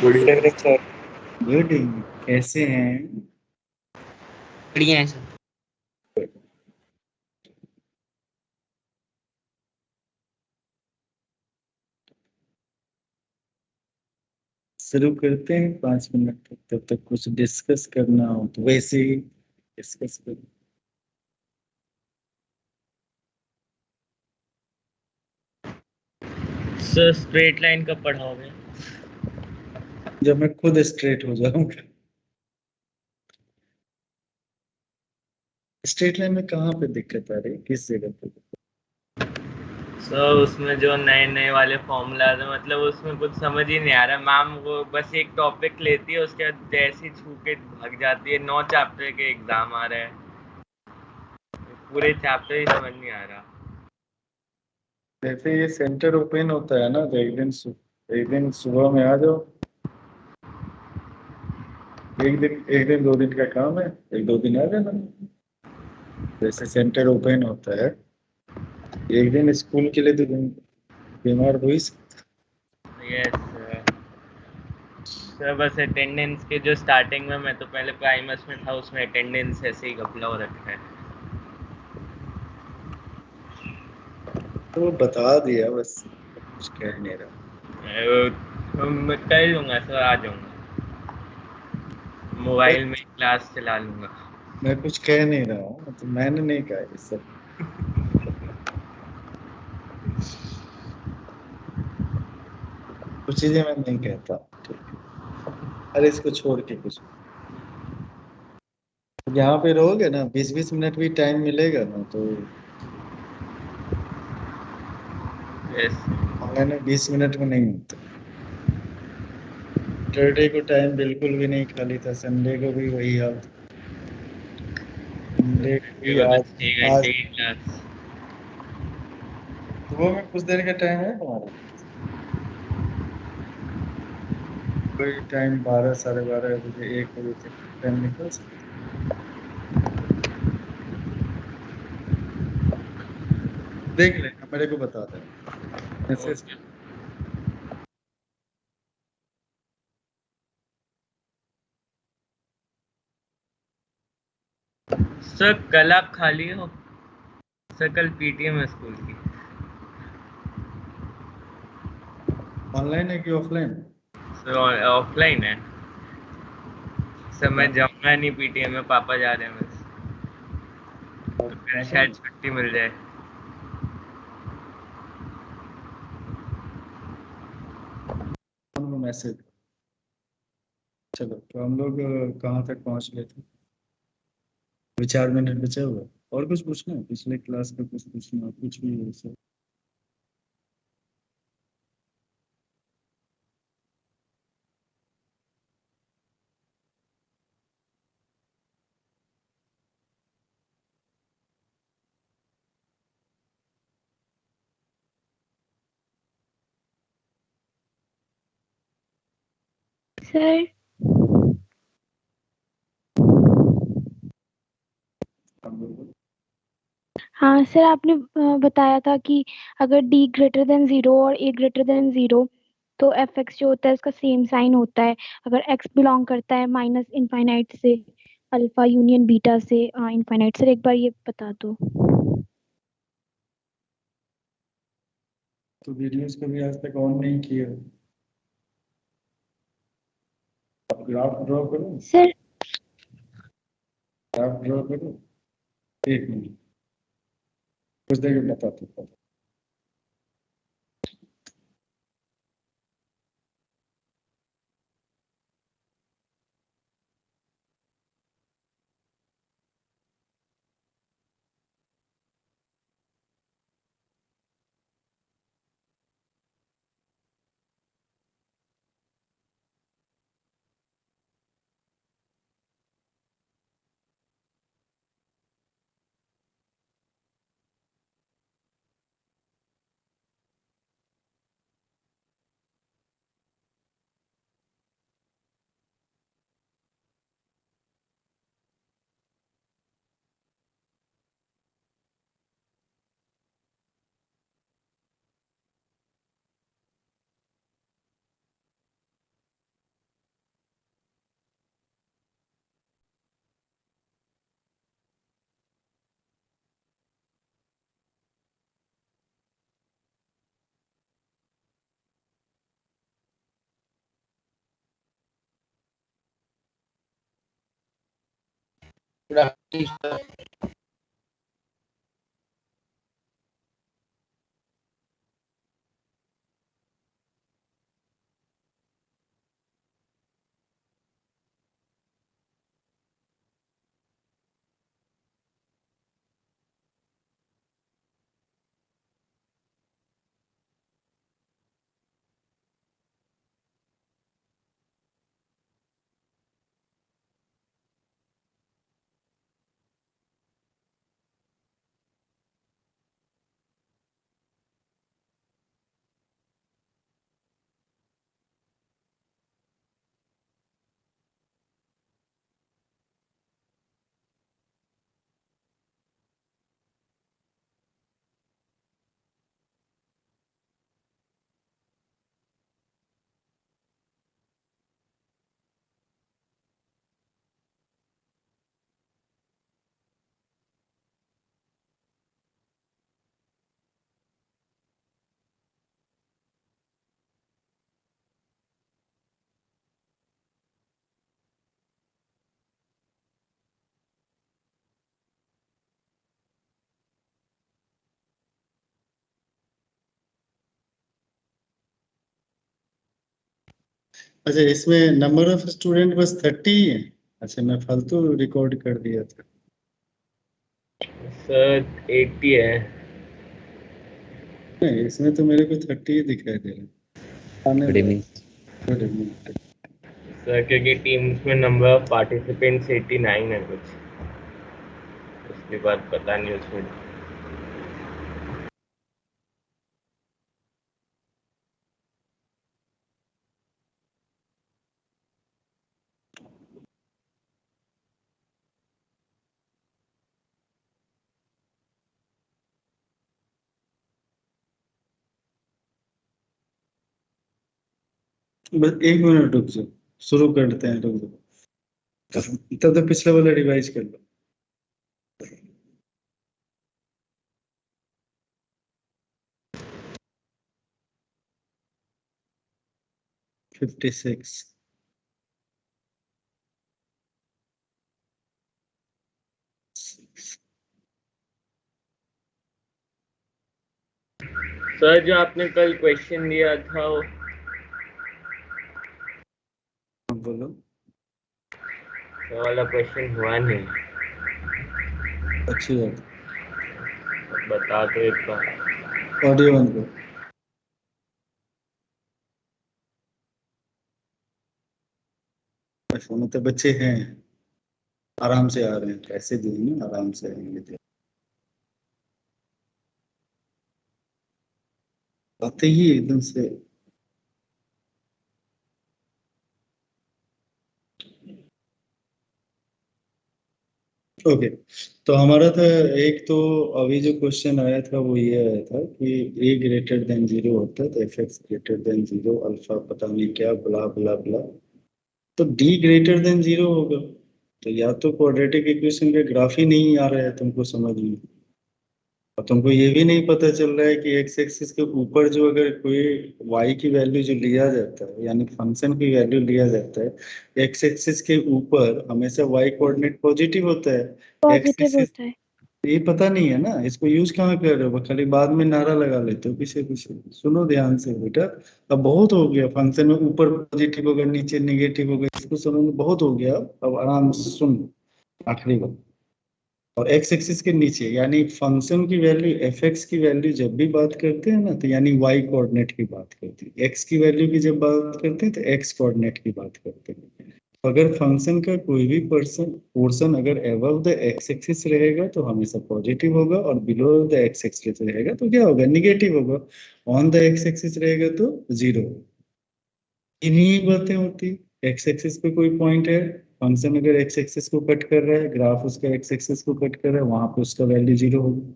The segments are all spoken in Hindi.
Good evening sir. Good evening. कैसे हैं? बढ़िया है सर। शुरू करते हैं 5 मिनट तक, तब तक कुछ डिस्कस करना हो तो वैसे ही डिस्कस कर। सर स्ट्रेट लाइन कब पढ़ाओगे? जब मैं खुद स्ट्रेट हो जाऊंगा। स्ट्रेट लाइन में कहाँ पे दिक्कत आ रही है, किस जगह पे? सर उसमें जो नए नए वाले फॉर्मूलाज है, मतलब उसमें कुछ समझ ही नहीं आ रहा। मैम वो बस एक टॉपिक लेती है, उसके बाद जैसे ही छू के भाग जाती है। 9 चैप्टर के एग्जाम आ रहे हैं, पूरे चैप्टर ही समझ नहीं आ रहा। जैसे ये सेंटर ओपन होता है ना, तो एक दिन सुबह में आ जाओ। एक दिन 2 दिन का काम है, एक दो दिन आ जाना। जैसे सेंटर ओपन होता है, एक दिन स्कूल के लिए तो बीमार हो ही सकते। Yes sir. सर बस अटेंडेंस के जो स्टार्टिंग में, मैं तो पहले प्राइमस में था, उसमें अटेंडेंस ऐसे ही घपला हो रखा है। तो बता दिया बस, कुछ कह नहीं रहा। मैं कर लूंगा सर, आ जाऊंगा। मोबाइल में क्लास चला लूंगा। मैं कुछ कह नहीं रहा हूँ, तो मैंने नहीं कहा ये सब। कुछ चीजें मैं नहीं कहता। ठीक है। अरे इसको छोड़ के कुछ, यहाँ पे रहोगे ना, 20-20 मिनट भी टाइम मिलेगा ना, तो यस। ऑनलाइन में 20 मिनट में नहीं होता। सैटरडे को टाइम बिल्कुल भी नहीं खाली था, संडे को भी वही हाल था। संडे को भी तो आज 6 घंटे आज की क्लास। सुबह में कुछ देर का टाइम है तुम्हारा? कोई टाइम 12, 12:30 बजे, 1 बजे तक टाइम निकल सकता है। देख लेना, मेरे को बता देना, मैसेज। ओके सर, कल आप खाली हो? सर कल पीटीएम है स्कूल की। ऑनलाइन है कि ऑफलाइन? सर ऑफलाइन है। सर मैं जाऊंगा नहीं पीटीएम में, पापा जा रहे हैं बस। तो फिर शायद छुट्टी मिल जाए। मैसेज। चलो, तो हम लोग कहाँ तक पहुँच गए थे? 4 मिनट बचा हुआ। और कुछ पूछना है? पिछले क्लास का कुछ पूछना, कुछ भी हो सर। सर हम लोग हाँ सर, आपने बताया था कि अगर d ग्रेटर देन 0 और a ग्रेटर देन 0 तो एफ एक्स जो होता है उसका सेम साइन होता है। अगर x बिलोंग करता है माइनस इनफाइनाइट से अल्फा यूनियन बीटा से इनफाइनाइट। सर एक बार ये बता दो। तो वीडियोस कभी आज तक ऑन नहीं किए हो। आप ग्राफ ड्रॉ करो। सर ग्राफ ड्रॉ करो। 1 मिनट, कुछ देर में बताते हैं। अच्छा, इसमें नंबर ऑफ स्टूडेंट बस 30 ही है? अच्छा, मैं फालतू रिकॉर्ड कर दिया था। सर 80 है। नहीं, इसमें तो मेरे को 30 ही दिखाई दे रहा है। Good evening. Good evening. Sir क्योंकि टीम्स में नंबर ऑफ पार्टिसिपेंट्स 89 है कुछ, उसके बाद पता नहीं उसमें। बस 1 मिनट रुक जाओ, शुरू करते हैं, रुक जाओ। तब तो पिछला वाला रिवाइज कर लो। 56। सर जो आपने कल क्वेश्चन दिया था वो बोलो। वो वाला क्वेश्चन हुआ नहीं, अच्छी बात। बता दो एक बार। ऑडियो बंद करो। अच्छा, मतलब बच्चे हैं, आराम से आ रहे हैं, ऐसे भी ना, आराम से आएंगे। आते ही एकदम से। ओके, तो हमारा था एक, तो अभी जो क्वेश्चन आया था वो ये आया था कि ए ग्रेटर देन 0 होता है तो F x greater than 0, alpha पता नहीं क्या, ब्ला ब्ला ब्ला। तो डी ग्रेटर देन 0 होगा। तो या तो क्वाड्रेटिक इक्वेशन का ग्राफ ही नहीं आ रहा है तुमको समझ में, और तुमको ये भी नहीं पता चल रहा है कि एक्स एक्सिस के ऊपर जो अगर कोई वाई की वैल्यू जो लिया जाता है, यानी फंक्शन की वैल्यू लिया जाता है, एक्स एक्सिस के ऊपर हमेशा वाई कोऑर्डिनेट पॉजिटिव होता है। एक्स पॉजिटिव एक्सिस होता है। ये पता नहीं है ना, इसको यूज कहाँ कर रहे हो, खाली बाद में नारा लगा लेते हो पीछे पीछे। सुनो ध्यान से बेटा, अब बहुत हो गया, फंक्शन में ऊपर पॉजिटिव होगा नीचे निगेटिव होगा, इसको समझ में बहुत हो गया। अब आराम से सुन, आखिरी बात। और एक्स एक्सिस के नीचे यानी फंक्शन की वैल्यू, एफ एक्स की वैल्यू जब भी बात करते हैं ना, तो यानी वाई कोऑर्डिनेट की बात करते हैं। एक्स की वैल्यू की जब बात करते हैं तो एक्स कोऑर्डिनेट की बात करते हैं। अगर फंक्शन का कोई भी पोर्शन अगर एबव द एक्स एक्सिस रहेगा तो हमेशा पॉजिटिव होगा, और बिलो द एक्स एक्सिस रहेगा तो क्या होगा, निगेटिव होगा। ऑन द एक्स एक्सिस रहेगा तो 0। इन्हीं बातें होती। एक्स एक्सिस पे कोई पॉइंट है, फंक्शन अगर एक्स एक्सिस को कट कर रहा है, ग्राफ उसका एक्स एक्सिस को कट कर रहा है, वहां पे उसका वैल्यू 0 होगा।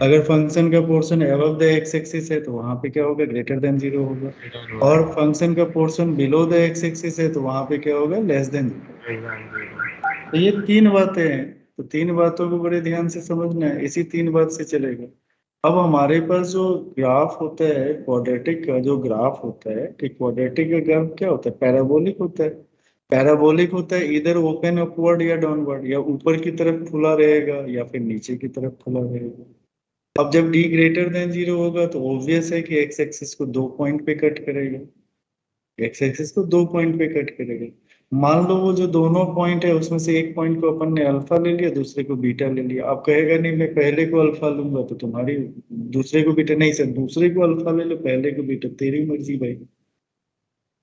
अगर फंक्शन का portion above the x axis है तो वहां पे क्या होगा, ग्रेटर देन 0 होगा। और फंक्शन का portion below the x axis है तो वहां पे क्या होगा, लेस देन 0। तो ये 3 बातें हैं, तो 3 बातों को बड़े ध्यान से समझना है, इसी 3 बात से चलेगा। अब हमारे पास जो ग्राफ होता है, क्वाड्रेटिक का जो ग्राफ होता है, कि क्वाड्रेटिक का ग्राफ क्या होता है, पैराबोलिक होता है। पैराबोलिक होता है इधर ओपन अपवर्ड या डाउनवर्ड, या ऊपर की तरफ खुला रहेगा या फिर नीचे की तरफ खुला रहेगा। अब जब d ग्रेटर देन 0 होगा तो ऑब्वियस है कि एक्स एक्सिस को 2 पॉइंट पे कट करेगा, एक्स एक्सिस को 2 पॉइंट पे कट करेगा। मान लो वो जो दोनों पॉइंट है उसमें से एक पॉइंट को अपन ने अल्फा ले लिया, दूसरे को बीटा ले लिया। अब कहेगा नहीं मैं पहले को अल्फा लूंगा तो तुम्हारी, दूसरे को बीटा नहीं सर, दूसरे को अल्फा ले लो पहले को बीटा, तेरी मर्जी भाई।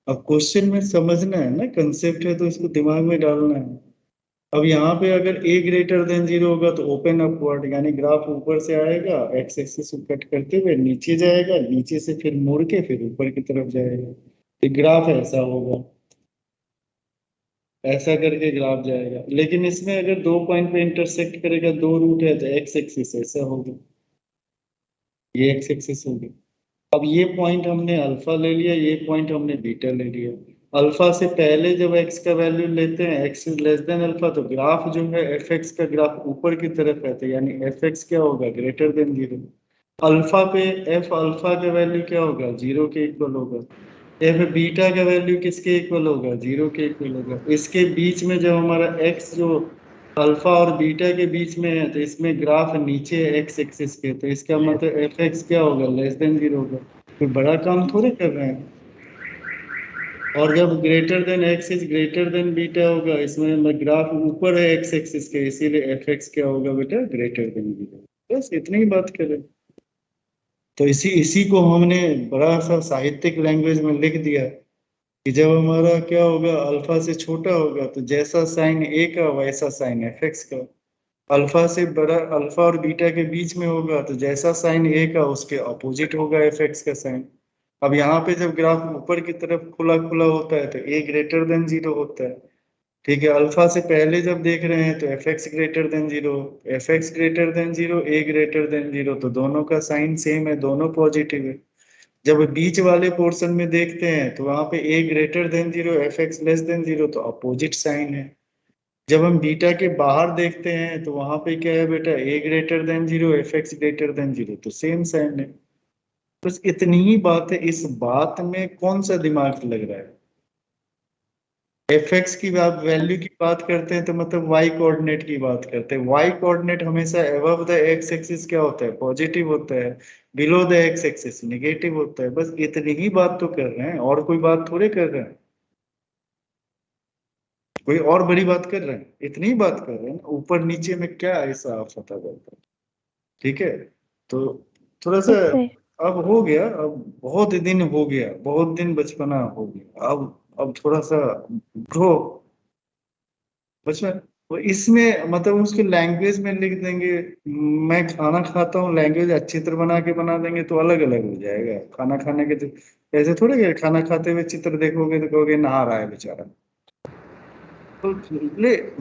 अब क्वेश्चन में समझना है ना, कंसेप्ट है तो इसको दिमाग में डालना है। अब यहाँ पे अगर a ग्रेटर देन 0 होगा तो ओपन अपवर्ड, यानी ग्राफ ऊपर से आएगा, एक्स एक्सिस को कट करते हुए नीचे जाएगा, नीचे से फिर मुड़ के फिर ऊपर की तरफ जाएगा। तो ग्राफ ऐसा होगा, ऐसा करके ग्राफ जाएगा। लेकिन इसमें अगर 2 पॉइंट पे इंटरसेक्ट करेगा, 2 रूट है तो एक्स एक्सिस ऐसा होगा, ये एक्स एक्सिस होगी। अब ये पॉइंट हमने अल्फा ले लिया, ये पॉइंट हमने बीटा ले लिया। अल्फा से पहले जब एक्स का वैल्यू लेते हैं, x is less then alpha, तो ग्राफ जो है एफ एक्स का ग्राफ ऊपर की तरफ है, तो यानी एफ एक्स क्या होगा, ग्रेटर देन 0। अल्फा पे एफ अल्फा का वैल्यू क्या होगा, 0 के इक्वल होगा। एफ बीटा का वैल्यू किसके इक्वल होगा, 0 के इक्वल होगा। इसके बीच में जब हमारा एक्स जो अल्फा और बीटा के बीच में है तो इसमें ग्राफ नीचे है एक्स एक्सिस के, तो इसका मतलब एफ एक्स क्या होगा, लेस देन 0 होगा। कोई बड़ा काम थोड़े कर रहे हैं। और जब greater than x is greater then beta होगा, इसमें ग्राफ ऊपर है एक्स एक्सिस के, इसीलिए एफ एक्स क्या होगा बेटा, ग्रेटर देन बीटा। बस इतनी ही बात करें। तो इसी इसी को हमने बड़ा सा साहित्यिक लैंग्वेज में लिख दिया कि जब हमारा क्या होगा, अल्फा से छोटा होगा तो जैसा साइन ए का वैसा साइन एफ एक्स का। अल्फा से बड़ा, अल्फा और बीटा के बीच में होगा तो जैसा साइन ए का उसके अपोजिट होगा एफ एक्स का साइन। अब यहाँ पे जब ग्राफ ऊपर की तरफ खुला खुला होता है तो ए ग्रेटर देन 0 होता है। ठीक है, अल्फा से पहले जब देख रहे हैं तो F x greater than 0, f x greater than 0, ए ग्रेटर देन 0, तो दोनों का साइन सेम है, दोनों पॉजिटिव है। जब बीच वाले पोर्शन में देखते हैं तो वहां पे a greater than 0, f x less than 0, तो अपोजिट साइन है। जब हम बीटा के बाहर देखते हैं तो वहां पे क्या है बेटा, a greater than 0, f x greater than 0, तो सेम साइन है। बस इतनी ही बात है, इस बात में कौन सा दिमाग लग रहा है। एफ एक्स की आप वैल्यू की बात करते हैं तो मतलब वाई कोऑर्डिनेट की बात करते हैं। वाई कोऑर्डिनेट हमेशा अबव द एक्स एक्सिस क्या होता है, पॉजिटिव होता है, below the x axis negative होता है। बस इतनी ही बात तो कर रहे हैं, और कोई बात थोड़े कर रहे हैं, कोई और बड़ी बात कर रहे हैं, इतनी ही बात कर रहे हैं। ऊपर नीचे में क्या ऐसा आप पता करता है। ठीक है, तो थोड़ा सा इससे अब हो गया, अब बहुत दिन हो गया, बहुत दिन बचपना हो गया। अब थोड़ा सा उठो बचपन। वो इसमें मतलब उसके लैंग्वेज में लिख देंगे, मैं खाना खाता हूँ, लैंग्वेज अच्छी तरह बना के बना देंगे तो अलग अलग हो जाएगा। खाना खाने के तो ऐसे थोड़े कि खाना खाते हुए चित्र देखोगे तो कहोगे नहा रहा है बेचारा। तो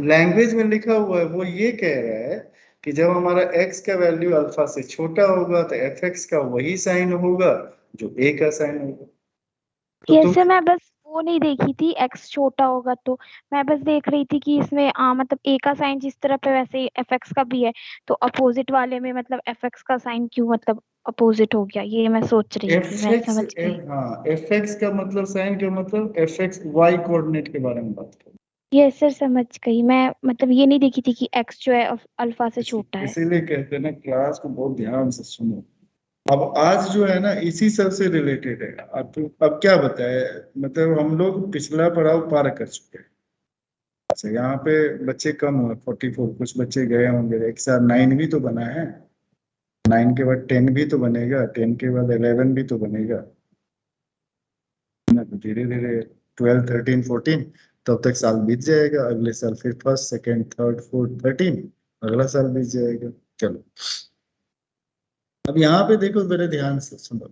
लैंग्वेज में लिखा हुआ है वो ये कह रहा है कि जब हमारा x का वैल्यू अल्फा से छोटा होगा तो एफ एक्स का वही साइन होगा जो a का साइन होगा। तो ये तुम सर मैं बस वो नहीं देखी थी एक्स छोटा होगा तो, मैं बस देख रही थी कि इसमें मतलब ए का साइन जिस तरह पे वैसे ही एफ एक्स का भी है, तो अपोजिट वाले में मतलब एफ एक्स का साइन क्यों मतलब अपोजिट हो गया, ये मैं सोच रही थी। एफ मैं एक्स समझ गई। हाँ, एफ एक्स का मतलब साइन का मतलब एफ एक्स वाई कोऑर्डिनेट के बारे में बात कर। ये सर समझ गई मैं, मतलब ये नहीं देखी थी कि एक्स जो है अल्फा से छोटा है। इसीलिए कहते हैं ना क्लास को बहुत ध्यान से सुनो। अब आज जो है ना इसी सब से रिलेटेड है। अब क्या बताए, मतलब हम लोग पिछला पड़ाव पार कर चुके हैं। अच्छा यहाँ पे बच्चे कम हुए, 44, कुछ बच्चे गए होंगे, एक साथ 9 भी तो बना है, 9 के बाद 10 भी तो बनेगा, 10 के बाद 11 भी तो बनेगा ना। तो धीरे धीरे 12, 13, 14, तब तक साल बीत जाएगा। अगले साल फिर फर्स्ट, सेकेंड, थर्ड, फोर्थ, 13, अगला साल बीत जाएगा। चलो अब यहाँ पे देखो मेरे ध्यान से सुनो।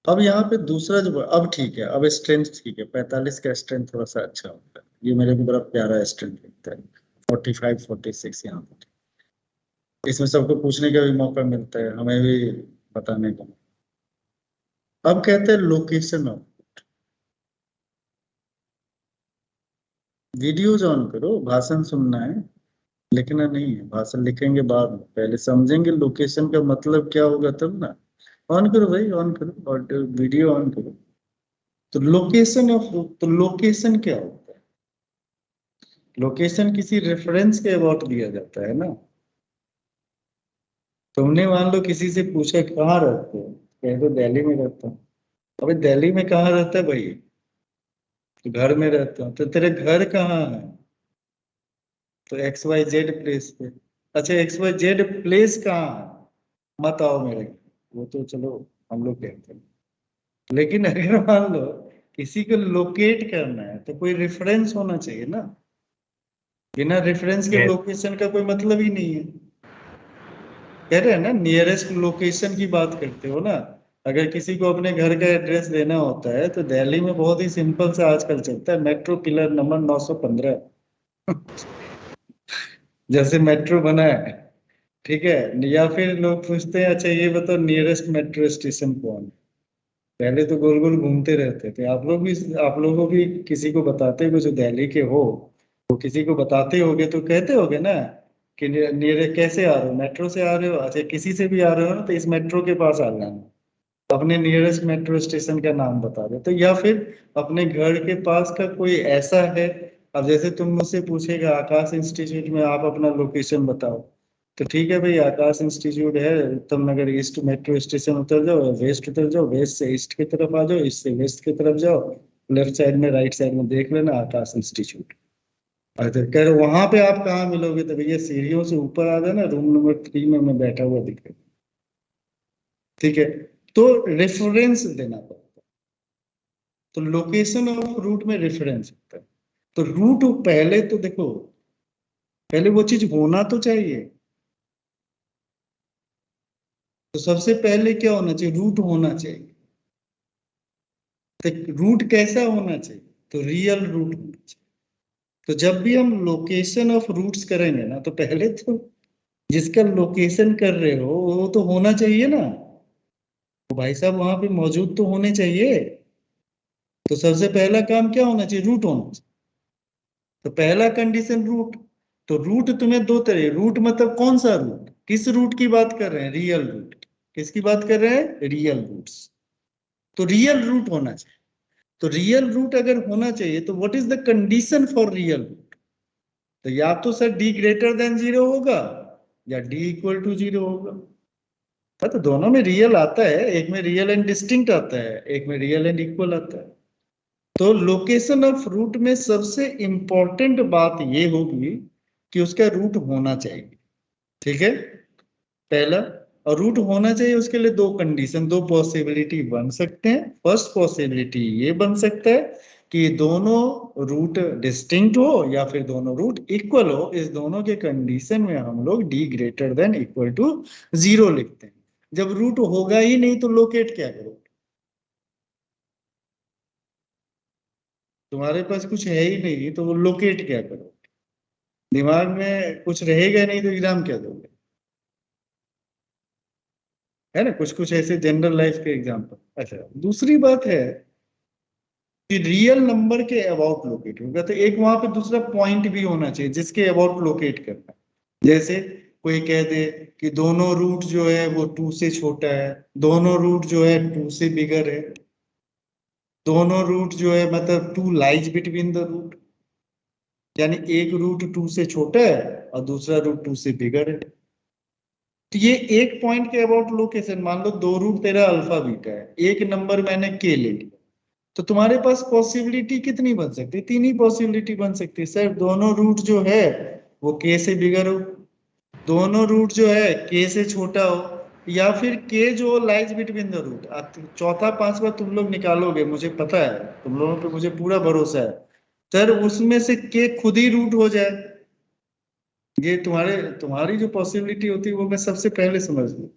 अब यहाँ पे दूसरा जो, अब ठीक है, अब स्ट्रेंथ ठीक है, 45 का स्ट्रेंथ थोड़ा सा अच्छा होता है, ये मेरे को बड़ा प्यारा स्ट्रेंथ लगता है। 45, 46 यहाँ पे इसमें सबको पूछने का भी मौका मिलता है, हमें भी बताने का। अब कहते हैं लोकेशन ऑफ, वीडियोज ऑन करो, भाषण सुनना है, लिखना नहीं है। भाषण लिखेंगे बाद में, पहले समझेंगे लोकेशन का मतलब क्या होगा तब ना। ऑन करो भाई, ऑन करो और वीडियो ऑन करो। तो लोकेशन क्या होता है? लोकेशन किसी रेफरेंस के अबाउट दिया जाता है ना। तुमने मान लो किसी से पूछा कहाँ रहते हो, कहे तो दिल्ली में रहता हूँ। अबे दिल्ली में कहाँ रहता है भाई? तो घर में रहता हूँ। तो तेरे घर कहाँ है? तो XYZ प्लेस पे। अच्छा, XYZ प्लेस कहाँ है? मत आओ मेरे घर। वो तो चलो हम लोग कहते हैं। लेकिन अगर मान लो किसी को लोकेट करना है तो कोई रेफरेंस होना चाहिए ना। बिना रेफरेंस के Yes. लोकेशन का कोई मतलब ही नहीं है। कह रहे हैं ना, नियरेस्ट लोकेशन की बात करते हो ना। अगर किसी को अपने घर का एड्रेस देना होता है तो दिल्ली में बहुत ही सिंपल से आजकल चलता है, मेट्रो पिलर नंबर 915। जैसे मेट्रो बना है, ठीक है। या फिर लोग पूछते हैं अच्छा ये बताओ नियरेस्ट मेट्रो स्टेशन कौन है। पहले तो गोल गोल घूमते रहते थे। आप लोगों भी किसी को बताते हो जो दिल्ली के हो, तो किसी को बताते होगे तो कहते होगे ना कि नियर कैसे आ रहे हो, मेट्रो से आ रहे हो, अच्छा किसी से भी आ रहे हो ना तो इस मेट्रो के पास आ जाना। तो अपने नियरेस्ट मेट्रो स्टेशन का नाम बता दो। तो या फिर अपने घर के पास का कोई ऐसा है। अब जैसे तुम मुझसे पूछेगा आकाश इंस्टीट्यूट में आप अपना लोकेशन बताओ, तो ठीक है भाई, आकाश इंस्टीट्यूट है उत्तम नगर ईस्ट, मेट्रो स्टेशन उतर जाओ, वेस्ट उतर जाओ, वेस्ट से ईस्ट की तरफ आ जाओ, ईस्ट से वेस्ट की तरफ जाओ, लेफ्ट साइड में राइट साइड में देख लेना आकाश इंस्टीट्यूट। अच्छा कह रहे वहां पे आप कहाँ मिलोगे? तो भैया सीढ़ियों से ऊपर आ जाना, रूम नंबर 3 में मैं बैठा हुआ दिखेगा। ठीक है। तो रेफरेंस देना पड़ता है। तो लोकेशन ऑफ रूट में रेफरेंस होता है। तो रूट पहले तो देखो, पहले वो चीज होना तो चाहिए। तो सबसे पहले क्या होना चाहिए? रूट होना चाहिए। तो रूट कैसा होना चाहिए? तो रियल रूट होना चाहिए। तो जब भी हम लोकेशन ऑफ रूट्स करेंगे ना तो पहले तो जिसका लोकेशन कर रहे हो वो तो होना चाहिए ना। तो भाई साहब वहां पे मौजूद तो होने चाहिए। तो सबसे पहला काम क्या होना चाहिए? रूट होना चाहिए। तो पहला कंडीशन रूट। तो रूट तुम्हें दो तरह, रूट मतलब कौन सा रूट, किस रूट की बात कर रहे हैं? Real root. किसकी बात कर रहे हैं? Real roots. तो रियल रूट होना चाहिए। तो रियल रूट अगर होना चाहिए तो what is the condition for real root? तो या तो सर डी ग्रेटर देन 0 होगा या डी इक्वल टू 0 होगा। हाँ, तो दोनों में रियल आता है, एक में रियल एंड डिस्टिंक्ट आता है, एक में रियल एंड इक्वल आता है। तो लोकेशन ऑफ रूट में सबसे इंपॉर्टेंट बात ये होगी कि उसका रूट होना चाहिए। ठीक है, पहला। और रूट होना चाहिए उसके लिए दो कंडीशन, दो पॉसिबिलिटी बन सकते हैं। फर्स्ट पॉसिबिलिटी ये बन सकता है कि दोनों रूट डिस्टिंक्ट हो या फिर दोनों रूट इक्वल हो। इस दोनों के कंडीशन में हम लोग D greater than equal to 0 लिखते हैं। जब रूट होगा ही नहीं तो लोकेट क्या करो? तुम्हारे पास कुछ है ही नहीं तो वो लोकेट क्या करो? दिमाग में कुछ रहेगा नहीं तो एग्जाम क्या दोगे? है ना, कुछ कुछ ऐसे जनरल लाइफ के एग्जाम्पल। अच्छा, दूसरी बात है कि रियल नंबर के अबाउट लोकेट होगा तो एक वहां पे दूसरा पॉइंट भी होना चाहिए जिसके अबाउट लोकेट करना है। जैसे कोई कह दे कि दोनों रूट जो है वो 2 से छोटा है, दोनों रूट जो है 2 से बिगर है, दोनों रूट जो है मतलब 2 लाइज बिटवीन द रूट, यानी एक रूट 2 से छोटा है और दूसरा रूट 2 से बिगर है। तो ये एक पॉइंट के अबाउट लोकेशन। मान लो दो रूट तेरा अल्फा बीटा है, एक नंबर मैंने के ले लिया, तो तुम्हारे पास पॉसिबिलिटी कितनी बन सकती है? 3 ही पॉसिबिलिटी बन सकती है सर। दोनों रूट जो है वो के से बिगर हो, दोनों रूट जो है के से छोटा हो, या फिर के जो लाइज बिटवीन द रूट। चौथा पांचवा तुम लोग निकालोगे, मुझे पता है, तुम लोगों पे मुझे पूरा भरोसा है सर, उसमें से के खुद ही रूट हो जाए। ये तुम्हारी जो पॉसिबिलिटी होती है वो मैं सबसे पहले समझ लूं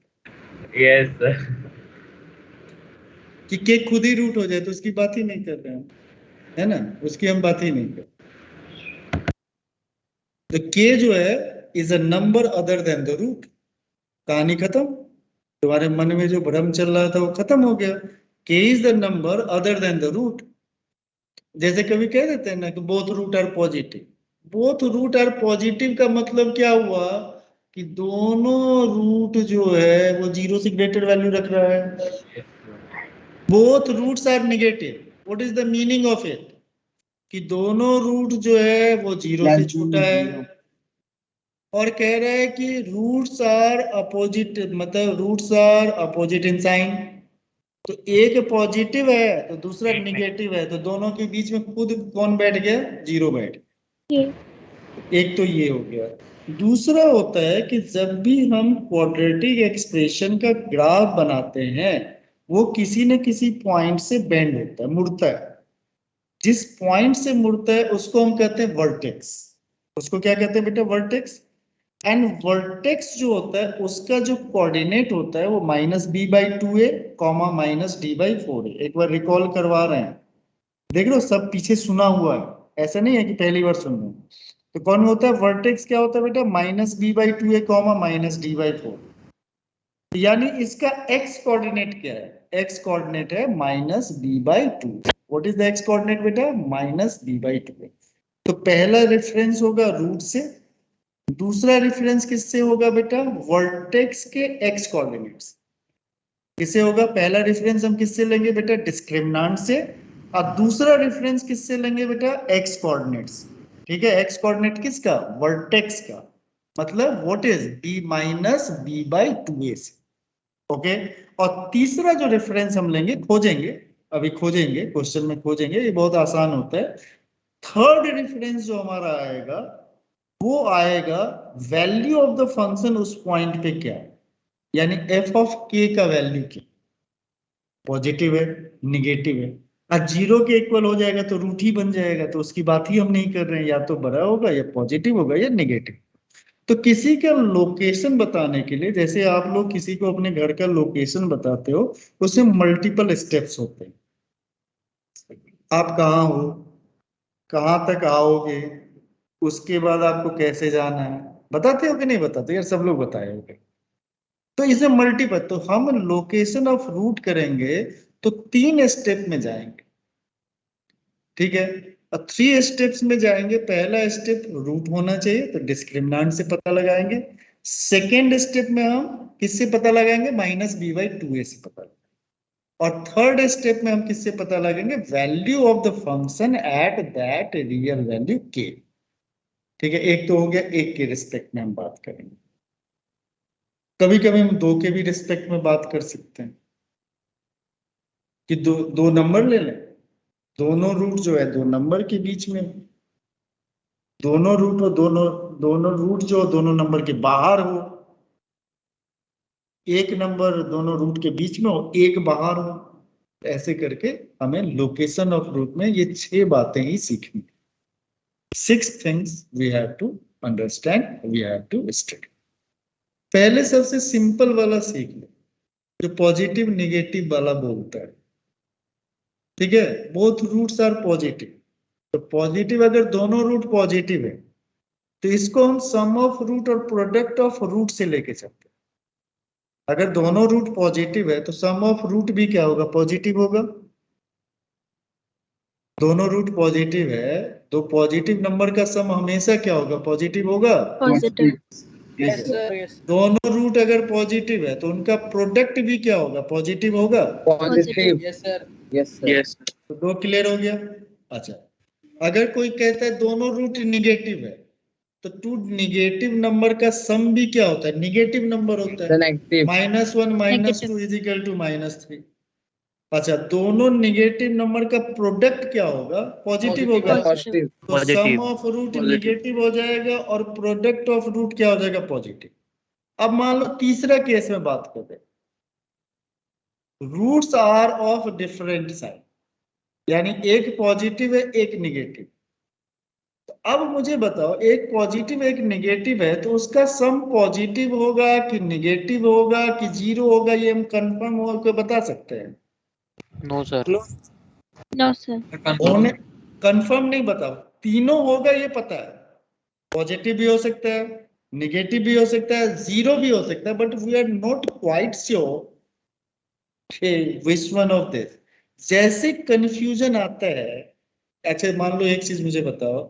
यस सर। कि के खुद ही रूट हो जाए, तो उसकी बात ही नहीं कर रहे हैं, है ना, उसकी हम बात ही नहीं कर। तो के जो है is a number other than the root. कहानी खत्म। तुम्हारे मन में जो भ्रम चल रहा था वो खत्म हो गया। K is the number other than the root. जैसे कभी कह देते हैं ना कि both root are positive. Both root are positive का मतलब क्या हुआ कि दोनों रूट जो है वो 0 से ग्रेटर वैल्यू रख रहा है। Both roots are negative. What is the meaning of it, कि दोनों रूट जो है वो 0 से छोटा है, और कह रहा है कि रूट्स आर अपोजिट, मतलब roots are opposite in sign. तो एक पॉजिटिव है तो दूसरा निगेटिव है, तो दोनों के बीच में खुद कौन बैठ गया, 0 बैठ गया। एक तो ये हो गया। दूसरा होता है कि जब भी हम क्वाड्रेटिक एक्सप्रेशन का ग्राफ बनाते हैं वो किसी न किसी पॉइंट से बेंड होता है, मुड़ता है। जिस पॉइंट से मुड़ता है उसको हम कहते हैं वर्टेक्स। उसको क्या कहते हैं बेटा, वर्टेक्स। एंड वर्टेक्स जो होता है उसका जो कोऑर्डिनेट होता है वो -b/2a, -d/4a। एक बार रिकॉल करवा रहे हैं, देख लो सब पीछे सुना हुआ है, ऐसा नहीं है कि पहली बार सुन रहे हैं। तो कौन होता है वर्टेक्स, क्या होता है बेटा, -b/2a, -d/4। यानी इसका x कोऑर्डिनेट क्या है, x कोऑर्डिनेट है -b/2। What is the x coordinate बेटा, -b/2। तो पहला रेफरेंस होगा रूट से, दूसरा रेफरेंस किससे होगा बेटा, वर्टेक्स के x कोऑर्डिनेट्स। किससे होगा, पहला रेफरेंस हम किससे लेंगे बेटा, डिस्क्रिमिनेंट से, और दूसरा रेफरेंस किससे लेंगे बेटा, x कोऑर्डिनेट्स। ठीक है, x कोऑर्डिनेट किसका, वर्टेक्स का, मतलब व्हाट इज b-b/2a से। ओके, और तीसरा जो रेफरेंस हम लेंगे, खोजेंगे, अभी खोजेंगे, क्वेश्चन में खोजेंगे, ये बहुत आसान होता है। थर्ड रेफरेंस जो हमारा आएगा वो आएगा वैल्यू ऑफ द फंक्शन उस पॉइंट पे क्या है, यानी f ऑफ k का वैल्यू क्या, पॉजिटिव है, निगेटिव है। आज 0 के इक्वल हो जाएगा तो रूट ही बन जाएगा, तो उसकी बात ही हम नहीं कर रहे हैं, या तो बड़ा होगा या पॉजिटिव होगा या निगेटिव। तो किसी का लोकेशन बताने के लिए, जैसे आप लोग किसी को अपने घर का लोकेशन बताते हो, उसमें मल्टीपल स्टेप्स होते हैं। आप कहाँ हो, कहाँ तक आओगे, उसके बाद आपको कैसे जाना है, बताते हो कि नहीं बताते, यार सब लोग बताए होंगे। तो इसे मल्टीपल, तो हम लोकेशन ऑफ रूट करेंगे तो 3 स्टेप में जाएंगे। ठीक है, अब 3 स्टेप्स में जाएंगे। पहला स्टेप रूट होना चाहिए, तो डिस्क्रिमिनेंट से पता लगाएंगे। सेकेंड स्टेप में हम किससे पता लगाएंगे, -b/2a से पता लगाएंगे। और थर्ड स्टेप में हम किससे पता लगाएंगे, value of the function at that real value k। ठीक है, एक तो हो गया, एक के रिस्पेक्ट में हम बात करेंगे। कभी कभी हम 2 के भी रिस्पेक्ट में बात कर सकते हैं, कि दो नंबर ले लें, दोनों रूट जो है 2 नंबर के बीच में, दोनों रूट और दोनों रूट जो दोनों नंबर के बाहर हो, एक नंबर दोनों रूट के बीच में हो, एक बाहर हो। ऐसे करके हमें लोकेशन ऑफ रूट में ये 6 बातें ही सीखनी। 6 things we have to understand, we have to study। पहले सबसे सिंपल वाला सीख लो, जो पॉजिटिव निगेटिव वाला बोलता है। ठीक है, बोथ रूट्स आर पॉजिटिव। तो पॉजिटिव, अगर दोनों रूट पॉजिटिव है तो इसको हम सम ऑफ रूट और प्रोडक्ट ऑफ रूट से लेके चलते हैं। अगर दोनों रूट पॉजिटिव है तो सम ऑफ रूट भी क्या होगा, पॉजिटिव होगा। दोनों रूट पॉजिटिव है तो पॉजिटिव नंबर का सम हमेशा क्या होगा, पॉजिटिव होगा। पॉजिटिव। दोनों रूट अगर पॉजिटिव है तो उनका प्रोडक्ट भी क्या होगा, पॉजिटिव होगा। पॉजिटिव। Yes sir. यस तो 2 क्लियर हो गया। अच्छा, अगर कोई कहता है दोनों रूट निगेटिव है तो 2 निगेटिव नंबर का सम भी क्या होता है, निगेटिव नंबर होता है। -1 -2 -3। अच्छा, दोनों निगेटिव नंबर का प्रोडक्ट क्या होगा, पॉजिटिव होगा। पॉजिटिव। तो सम ऑफ रूट निगेटिव हो जाएगा और प्रोडक्ट ऑफ रूट क्या हो जाएगा, पॉजिटिव। अब मान लो तीसरा केस में बात करते हैं, roots are of different side, यानी एक पॉजिटिव है एक निगेटिव। तो अब मुझे बताओ, एक पॉजिटिव एक निगेटिव है तो उसका सम पॉजिटिव होगा कि निगेटिव होगा कि 0 होगा, ये हम कंफर्म होकर बता सकते हैं। No sir. No sir. Confirm नहीं बताओ, तीनों होगा ये पता है। पॉजिटिव भी हो सकता है, निगेटिव भी हो सकता है, 0 भी हो सकता है, but we are not quite sure which one of this. जैसे कंफ्यूजन आता है, अच्छा मान लो एक चीज मुझे बताओ,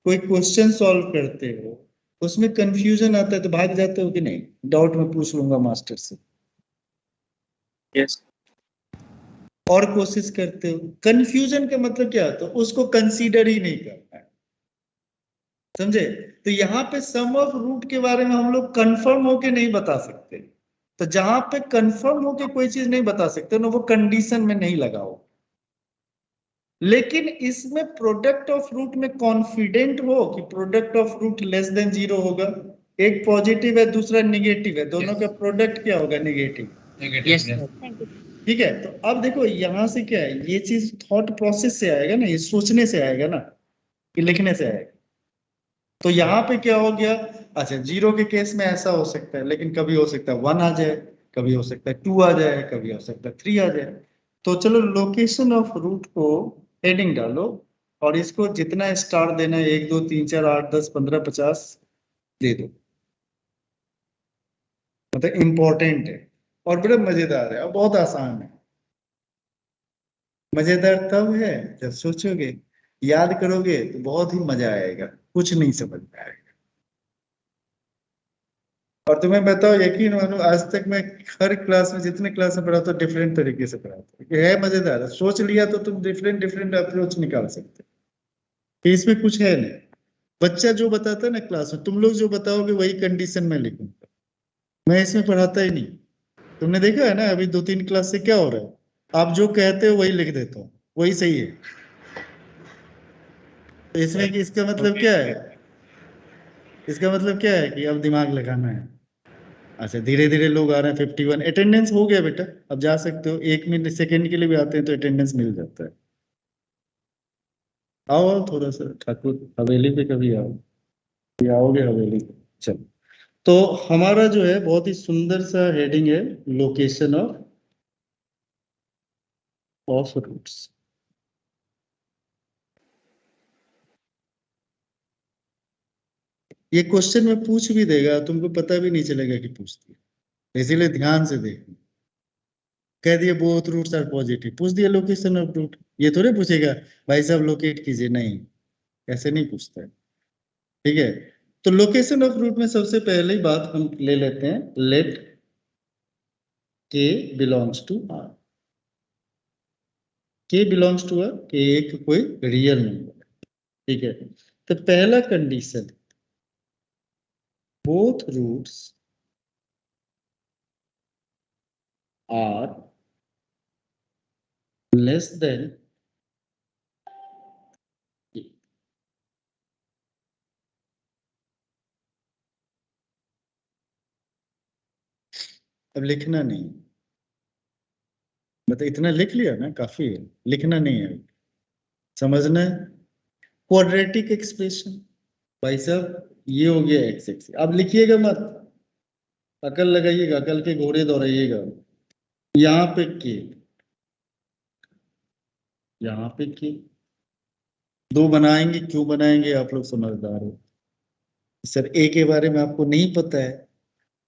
कोई क्वेश्चन सॉल्व करते हो उसमें कंफ्यूजन आता है तो भाग जाते हो कि नहीं, डाउट में पूछ लूंगा मास्टर से। यस और कोशिश करते हो। कंफ्यूजन का मतलब क्या होता है, उसको कंसीडर ही नहीं करना है, समझे। तो यहाँ पे सम ऑफ रूट के बारे में हम लोग कंफर्म होके नहीं बता सकते। तो जहां पे कंफर्म होके कोई चीज नहीं बता सकते ना, वो कंडीशन में नहीं लगाओ। लेकिन इसमें प्रोडक्ट ऑफ रूट में कॉन्फिडेंट हो कि product of root less than 0 होगा। एक पॉजिटिव है, दूसरा निगेटिव है, दोनों का प्रोडक्ट क्या होगा, नेगेटिव। यस ठीक है। तो अब देखो यहां से क्या है, ये चीज थॉट प्रोसेस से आएगा ना, ये सोचने से आएगा ना, कि लिखने से आएगा। तो यहाँ पे क्या हो गया, अच्छा 0 के केस में ऐसा हो सकता है, लेकिन कभी हो सकता है 1 आ जाए, कभी हो सकता है 2 आ जाए, कभी हो सकता है 3 आ जाए। तो चलो लोकेशन ऑफ रूट को हेडिंग डालो, और इसको जितना स्टार देना है 1 2 3 4 8 10 15 50 दे दो, मतलब इंपॉर्टेंट है और बड़ा मजेदार है और बहुत आसान है। मजेदार तब है जब सोचोगे, याद करोगे तो बहुत ही मजा आएगा, कुछ नहीं समझ में आएगा। और तुम्हें बताओ, यकीन मानो आज तक मैं हर क्लास में, जितने क्लास में पढ़ाता हूँ, डिफरेंट तरीके से पढ़ाता हूँ। है मजेदार, सोच लिया तो तुम डिफरेंट डिफरेंट अप्रोच निकाल सकते हो। इसमें कुछ है नहीं, बच्चा जो बताता है ना क्लास में, तुम लोग जो बताओगे वही कंडीशन में लिखूंगा, मैं इसमें पढ़ाता ही नहीं। तुमने देखा है ना, अभी 2 3 क्लास से क्या हो रहा है, आप जो कहते हो वही लिख देता हूँ, वही सही है। तो इसमें कि इसका मतलब क्या है, इसका मतलब क्या है कि अब दिमाग लगाना है। अच्छा धीरे धीरे लोग आ रहे हैं, 51 अटेंडेंस हो गया बेटा, अब जा सकते हो। 1 मिनट सेकंड के लिए भी आते हैं तो अटेंडेंस मिल जाता है। आओ आओ थोड़ा सा ठाकुर हवेली पे कभी आओ, ये आओगे हवेली पे। चलो, तो हमारा जो है बहुत ही सुंदर सा हेडिंग है, लोकेशन ऑफ रूट्स। ये क्वेश्चन में पूछ भी देगा, तुमको पता भी नहीं चलेगा कि पूछती है, इसीलिए ध्यान से देखना। कह दिए बोथ रूट्स आर पॉजिटिव, पूछ दिया लोकेशन ऑफ रूट, ये थोड़े पूछेगा भाई साहब लोकेट कीजिए, नहीं ऐसे नहीं पूछता है। ठीक है। तो लोकेशन ऑफ रूट में सबसे पहले बात हम ले लेते हैं, लेट के बिलोंग्स टू आर। के बिलोंग्स टू आर, के एक कोई रियल नंबर है। ठीक है। तो पहला condition, both roots are less than, अब लिखना नहीं, मतलब इतना लिख लिया ना काफी है, लिखना नहीं है, समझना है। क्वाड्रेटिक एक्सप्रेशन, भाई साहब ये हो गया एक्स एक्स, अब लिखिएगा मत, अकल लगाइएगा, अकल के घोड़े दौड़ाइएगा। यहाँ पे के, यहाँ पे के, दो बनाएंगे, क्यों बनाएंगे, आप लोग समझदार हो। सर ए के बारे में आपको नहीं पता है,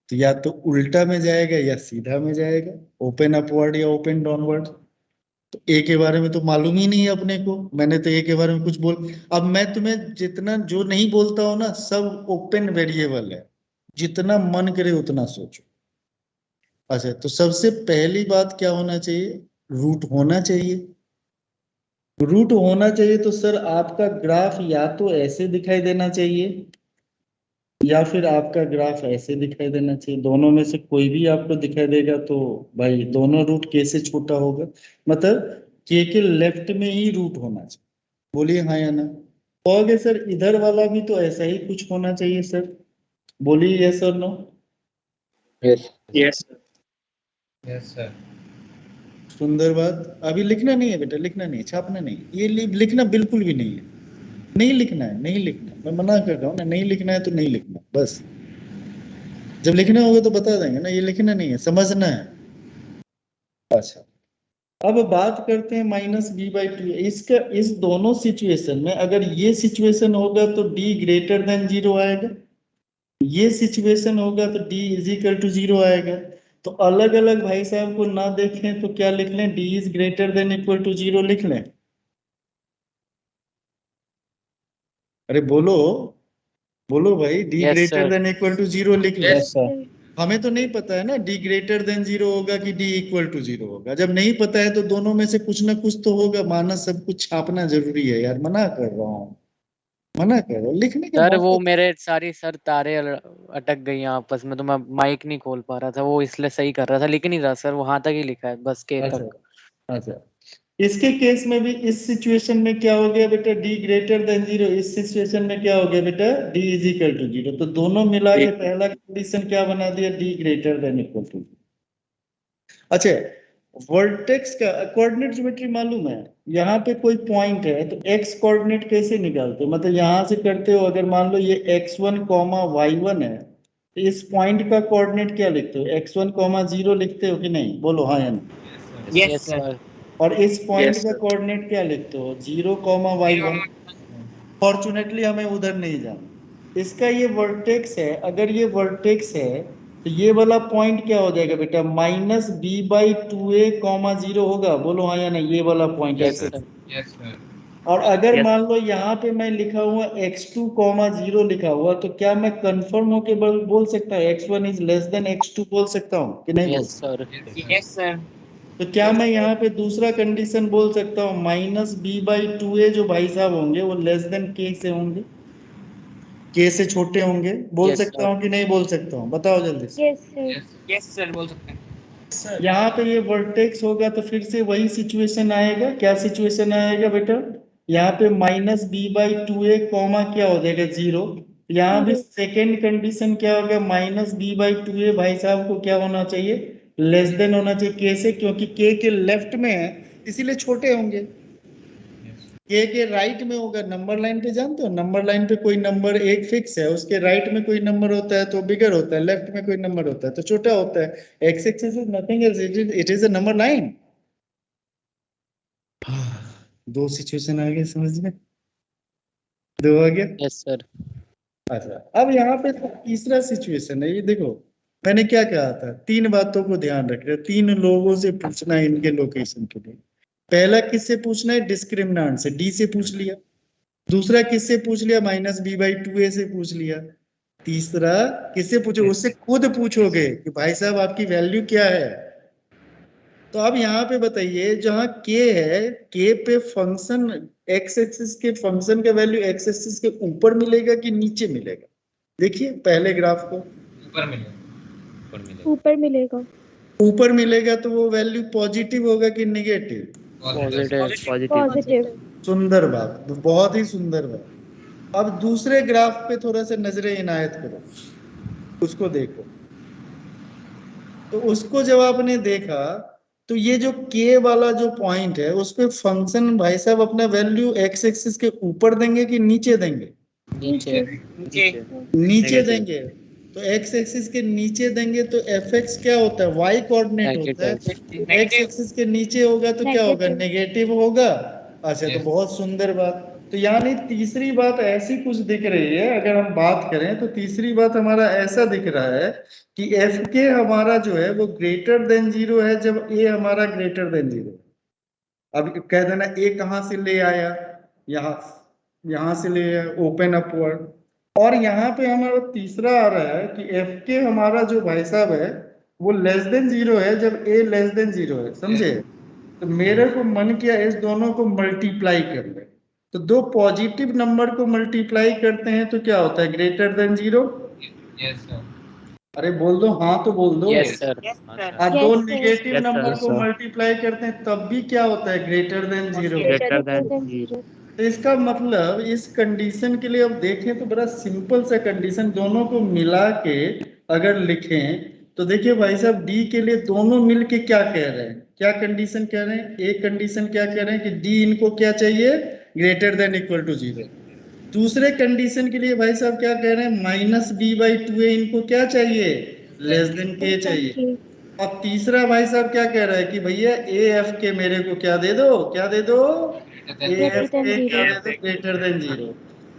तो या तो उल्टा में जाएगा या सीधा में जाएगा, ओपन अपवर्ड या ओपन डाउनवर्ड। तो ए के बारे में तो मालूम ही नहीं है अपने को, मैंने तो ए के बारे में कुछ बोल, अब मैं तुम्हें जितना जो नहीं बोलता हूं ना, सब ओपन वेरिएबल है, जितना मन करे उतना सोचो। अच्छा, तो सबसे पहली बात क्या होना चाहिए, रूट होना चाहिए। रूट होना चाहिए तो सर आपका ग्राफ या तो ऐसे दिखाई देना चाहिए या फिर आपका ग्राफ ऐसे दिखाई देना चाहिए, दोनों में से कोई भी आपको दिखाई देगा तो भाई दोनों रूट के से छोटा होगा, मतलब के लेफ्ट में ही रूट होना चाहिए। बोलिए हाँ या ना, कहोगे सर इधर वाला भी तो ऐसा ही कुछ होना चाहिए सर, बोलिए यस और no. Yes yes yes sir. सुंदर बात, अभी लिखना नहीं है बेटा, लिखना नहीं है, छापना नहीं है, ये लिखना बिल्कुल भी नहीं है, नहीं लिखना है, नहीं लिखना है। मैं मना कर रहा हूँ ना, नहीं लिखना है तो नहीं लिखना, बस जब लिखना होगा तो बता देंगे ना, ये लिखना नहीं है, समझना है। अच्छा, अब बात करते हैं -b/2। इसका इस दोनों सिचुएशन में अगर ये सिचुएशन होगा तो d ग्रेटर देन 0 आएगा, ये सिचुएशन होगा तो d इज इक्वल टू 0 आएगा। तो अलग अलग भाई साहब को ना देखें तो क्या लिख लें, d is greater than equal to 0 लिख लें। अरे बोलो, बोलो भाई, d Yes, greater sir. Than equal to 0 लिख लें। Yes, sir. हमें तो नहीं पता है ना डी ग्रेटर देन 0 होगा कि डी इक्वल टू 0 होगा। जब नहीं पता है तो दोनों में से कुछ ना कुछ तो होगा। मानस सब कुछ छापना जरूरी है यार, मना कर रहा हूँ, मना कर रहा हूँ, लिखने के सर मौके। वो मेरे सारी सर तारे अटक गई हैं आपस में, तो मैं माइक नहीं खोल पा रहा था, वो इसलिए सही कर रहा था, लिख नहीं रहा सर, वहां तक ही लिखा है बस के अच्छा तक। अच्छा, इसके केस में भी इस सिचुएशन में क्या हो गया बेटा, डी ग्रेटर देन 0। इस सिचुएशन में क्या हो गया बेटा, डी इज इक्वल टू 0। तो दोनों मिला के पहला कंडीशन क्या बना दिया, D greater than equal to. अच्छा, वर्टेक्स का कोऑर्डिनेट ज्योमेट्री मालूम है, यहाँ पे कोई पॉइंट है तो एक्स कोऑर्डिनेट कैसे निकालते हो, मतलब यहाँ से करते हो, अगर मान लो ये x1 y1 है तो इस पॉइंट का कोऑर्डिनेट क्या लिखते हो, x1 0 लिखते हो कि नहीं, बोलो हाँ या नहीं। Yes sir. और इस पॉइंट का कोऑर्डिनेट क्या लिखते हो, 0 y1। फॉर्चुनेटली हमें उधर नहीं जाना। इसका ये वर्टेक्स है, अगर ये वर्टेक्स है तो ये वाला पॉइंट क्या हो जाएगा बेटा, -b/2a, 0 होगा, बोलो हाँ या नहीं, ये वाला पॉइंट यस है। सर। और अगर मान लो यहाँ पे मैं लिखा हुआ x2, 0 लिखा हुआ, तो क्या मैं कंफर्म होके बोल सकता हूँ x1 is less then x2, बोल सकता हूँ कि नहीं? Yes sir. Yes sir. तो क्या मैं यहाँ पे दूसरा कंडीशन बोल सकता हूँ, -b/2a जो भाई साहब होंगे वो लेस देन k से होंगे, k से छोटे होंगे, बोल Yes, सकता हूँ कि नहीं बोल सकता हूँ, बताओ जल्दी से। Yes sir. यस सर बोल सकते हैं। यहाँ पे ये वर्टेक्स होगा तो फिर से वही सिचुएशन आएगा, क्या सिचुएशन आएगा बेटा, यहाँ पे -b/2a, क्या हो जाएगा 0। यहाँ भी सेकेंड कंडीशन क्या होगा, -b/2a भाई साहब को क्या होना चाहिए, लेस देन होना चाहिए k से, क्योंकि k के लेफ्ट में है इसीलिए छोटे होंगे, k के राइट में होगा। नंबर लाइन पे जानते हो, नंबर लाइन पे कोई नंबर एक फिक्स है, उसके राइट में कोई नंबर होता है तो बिगर होता है, लेफ्ट में कोई नंबर होता है तो छोटा होता है। x axis is nothing else, it is a number line. दो सिचुएशन आ गए समझ में, दो आ गया। Yes sir. अच्छा, अब यहाँ पे तीसरा सिचुएशन है, ये देखो मैंने क्या कहा था, तीन बातों को ध्यान रख रहे, तीन लोगों से पूछना है इनके लोकेशन के लिए। पहला किससे पूछना है, डिस्क्रिमिनेंट से, डी से पूछ लिया। दूसरा किससे पूछ लिया, -b/2a से पूछ लिया। तीसरा किससे पूछो, उससे खुद पूछोगे कि भाई साहब आपकी वैल्यू क्या है। तो अब यहाँ पे बताइए, जहाँ k है, k पे फंक्शन x एक्सिस के फंक्शन का वैल्यू x एक्सिस के ऊपर मिलेगा कि नीचे मिलेगा, देखिए पहले ग्राफ को। ऊपर मिलेगा। ऊपर मिलेगा। ऊपर मिलेगा तो वो वैल्यू पॉजिटिव होगा कि निगेटिव, पॉजिटिव। सुंदर बात, बहुत ही सुंदर बात। अब दूसरे ग्राफ पे थोड़ा सा नजरें इनायत करो, उसको देखो। तो उसको जब आपने देखा तो ये जो k वाला जो पॉइंट है उस पे फंक्शन भाई साहब अपना वैल्यू x एक्सिस के ऊपर देंगे कि नीचे देंगे, नीचे। नीचे देंगे। तो x एक्सिस के नीचे देंगे तो fx क्या होता है, y कोऑर्डिनेट होता है, x एक्सिस के नीचे होगा तो क्या होगा, नेगेटिव होगा। अच्छा, तो बहुत सुंदर बात। तो यानी तीसरी बात ऐसी कुछ दिख रही है, अगर हम बात करें तो तीसरी बात हमारा ऐसा दिख रहा है कि एफ के हमारा जो है वो ग्रेटर देन 0 है जब ए हमारा ग्रेटर देन 0। अब कह देना ए कहाँ से ले आया, यहाँ से ले आया, ओपन अपवर्ड। और यहाँ पे हमारा तीसरा आ रहा है कि एफ के हमारा जो भाई साहब है वो लेस देन 0 है जब ए लेस देन 0 है, समझे। तो मेरे को मन किया इस दोनों को मल्टीप्लाई कर ले, तो दो पॉजिटिव नंबर को मल्टीप्लाई करते हैं तो क्या होता है, ग्रेटर देन 0। Yes sir. अरे बोल दो, हाँ तो बोल दो। Yes sir. दो Yes, sir. Negative Yes, number sir. को मल्टीप्लाई करते हैं तब भी क्या होता है, ग्रेटर देन 0। Greater than 0. तो इसका मतलब इस कंडीशन के लिए अब देखें तो बड़ा सिंपल सा कंडीशन, दोनों को मिला के अगर लिखें तो देखिए भाई साहब डी के लिए दोनों मिल के क्या कह रहे हैं, क्या कंडीशन कह रहे हैं, एक कंडीशन क्या कह रहे हैं कि डी इनको क्या चाहिए, ग्रेटर देन इक्वल टू 0। दूसरे कंडीशन के लिए भाई साहब क्या कह रहे हैं, -b/2a इनको क्या चाहिए, लेस देन k चाहिए। अब तीसरा भाई साहब क्या कह रहा है कि भैया ए एफ के मेरे को क्या दे दो, क्या दे दो, Greater than 0. Greater than 0।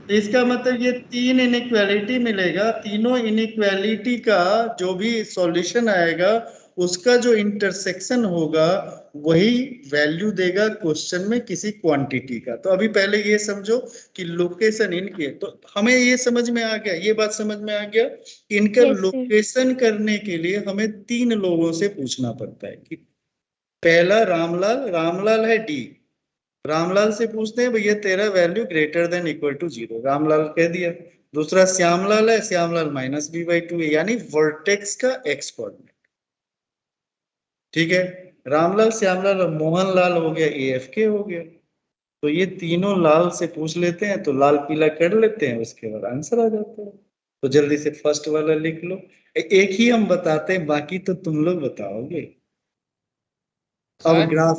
तो इसका मतलब ये तीन इनइक्वालिटी मिलेगा, तीनों इनइक्वालिटी का जो भी सॉल्यूशन आएगा उसका जो इंटरसेक्शन होगा वही वैल्यू देगा क्वेश्चन में किसी क्वांटिटी का। तो अभी पहले ये समझो कि लोकेशन इनकी है, तो हमें ये समझ में आ गया, ये बात समझ में आ गया, इनका Yes, sir. लोकेशन करने के लिए हमें 3 लोगों से पूछना पड़ता है कि पहला रामलाल है डी, रामलाल से पूछते हैं भैया तेरा value greater than equal to 0, Ramlal कह दिया। दूसरा श्यामलाल है, श्यामलाल माइनस b/2 है, यानी वर्टेक्स का एक्स कोऑर्डिनेट। ठीक है, रामलाल श्यामलाल और मोहनलाल हो गया, AFK हो गया। तो ये तीनों लाल से पूछ लेते हैं, तो लाल पीला कर लेते हैं, उसके बाद आंसर आ जाता है। तो जल्दी से फर्स्ट वाला लिख लो। एक ही हम बताते हैं, बाकी तो तुम लोग बताओगे। अब सर ग्राफ,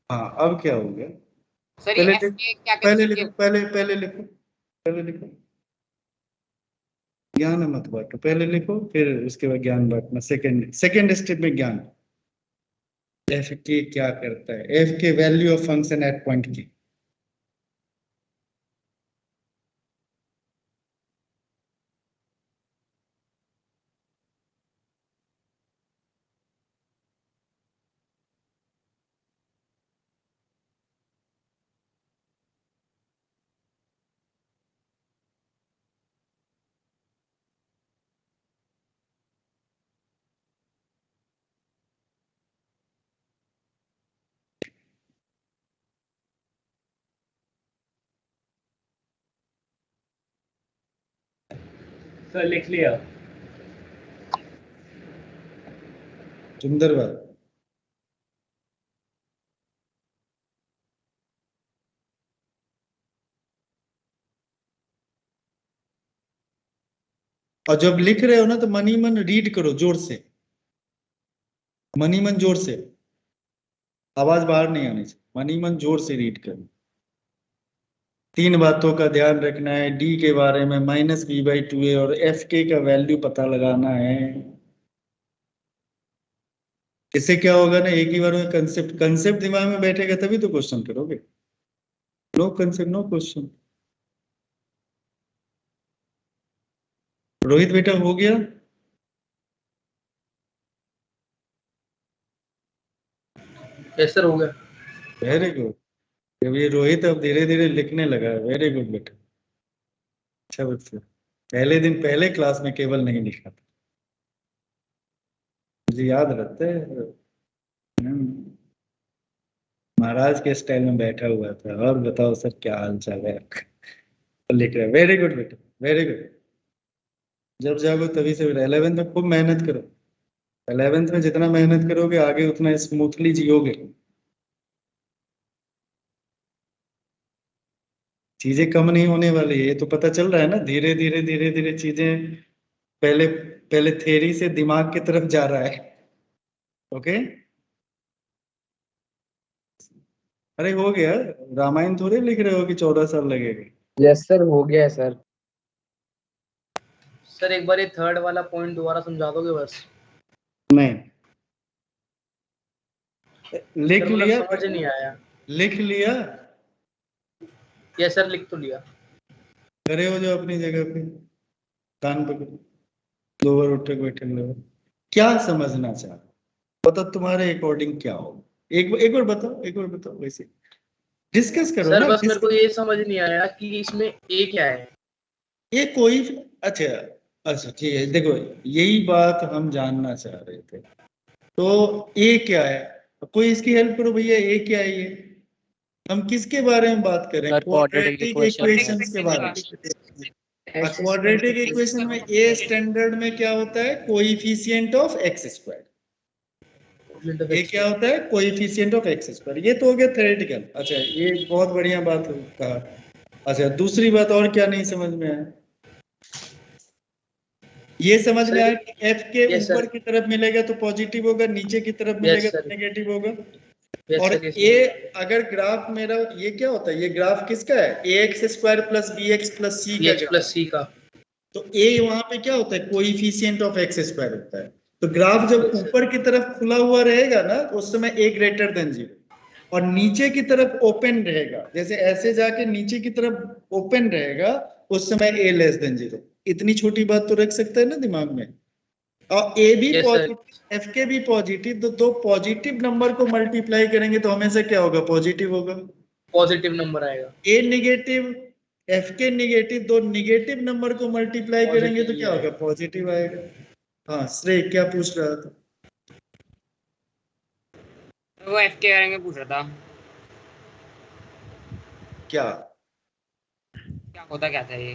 हाँ अब क्या हो गया, सर पहले ये लिखो, क्या पहले लिखो, पहले लिखो, ज्ञान मत बांटो, पहले लिखो फिर उसके बाद ज्ञान बांटना। सेकंड स्टेप में ज्ञान। एफ के क्या करता है, एफ के value of function at point की। सर लिख लिया। सुंदर बात। और जब लिख रहे हो ना तो मनी मन रीड करो जोर से, मनी मन जोर से, आवाज बाहर नहीं आनी चाहिए, मनी मन जोर से रीड करो। 3 बातों का ध्यान रखना है, डी के बारे में -b/2 है और एफ के का वैल्यू पता लगाना है। इससे क्या होगा ना, एक ही बार में कंसेप्ट दिमाग में बैठेगा तभी तो क्वेश्चन करोगे। No concept no question. Rohit बेटा हो गया? यस सर हो गया। Very good. जब ये रोहित अब धीरे धीरे लिखने लगा, वेरी गुड बेटा, अच्छा बच्चा। पहले दिन पहले क्लास में केवल नहीं लिखा था, मुझे याद रहता है। महाराज के स्टाइल में बैठा हुआ था, और बताओ सर क्या हाल चाल है आपका, तो लिख रहे। वेरी गुड बेटा, वेरी गुड। जब जागो तभी से 11th में खूब मेहनत करो। 11th में जितना मेहनत करोगे आगे उतना स्मूथली जियोगे। चीजें कम नहीं होने वाली है, ये तो पता चल रहा है ना, धीरे धीरे धीरे धीरे चीजें पहले पहले थ्योरी से दिमाग की तरफ जा रहा है। ओके, अरे हो गया, रामायण थोड़े लिख रहे हो कि 14 साल लगेगा। यस सर हो गया है सर। सर एक बार ये थर्ड वाला पॉइंट दोबारा समझा दोगे बस। नहीं, लिख सर, मतलब लिया, समझ नहीं आया। लिख लिया, यस सर लिख तो लिया। खड़े हो जाओ अपनी जगह पे, कान पकड़ो, लोअर उठे बैठे लोअर। क्या समझना चाह, बताओ तुम्हारे अकॉर्डिंग क्या हो, एक बार बताओ, एक बार बताओ, वैसे डिस्कस करो सर ना। बस मेरे को ये समझ नहीं आया कि इसमें ए क्या है। ये कोई, अच्छा अच्छा ठीक है, देखो यही बात हम जानना चाह रहे थे। तो ए क्या है, कोई इसकी हेल्प करो भैया, ए क्या है ये, हम किसके बारे में बात कर रहे हैं? Sir quadratic quadratic equation equations के बारे में। क्वाड्रेटिक इक्वेशन में ए स्टैंडर्ड में क्या होता है, कोएफिशिएंट ऑफ एक्स स्क्वायर। ये क्या होता है, कोएफिशिएंट ऑफ एक्स स्क्वायर। ये तो हो गया थ्योरेटिकल। अच्छा ये बहुत बढ़िया बात कहा। अच्छा दूसरी बात और क्या नहीं समझ में आया? ये समझ में आया कि एफ के ऊपर की तरफ मिलेगा तो पॉजिटिव होगा, नीचे की तरफ मिलेगा तो नेगेटिव होगा। और ये अगर ग्राफ मेरा ये क्या होता है, ये ग्राफ किसका है, ax² + bx + c का। तो a वहां पे क्या होता है, कोएफिशिएंट ऑफ x² होता है। तो ग्राफ जब ऊपर की तरफ खुला हुआ रहेगा ना तो उस समय a ग्रेटर देन 0, और नीचे की तरफ ओपन रहेगा, जैसे ऐसे जाके नीचे की तरफ ओपन रहेगा उस समय a <0। इतनी छोटी बात तो रख सकता है ना दिमाग में। और ए भी Yes, sir. पॉजिटिव एफ के भी पॉजिटिव, तो दो पॉजिटिव नंबर को मल्टीप्लाई करेंगे तो हमेशा क्या होगा, पॉजिटिव होगा। पॉजिटिव नंबर आएगा। ए निगेटिव एफ के निगेटिव, दो निगेटिव नंबर को मल्टीप्लाई करेंगे तो Positive क्या होगा, पॉजिटिव आएगा। हाँ श्रेय क्या पूछ रहा था? वो एफ के बारे में पूछ रहा था, क्या क्या होता क्या था ये?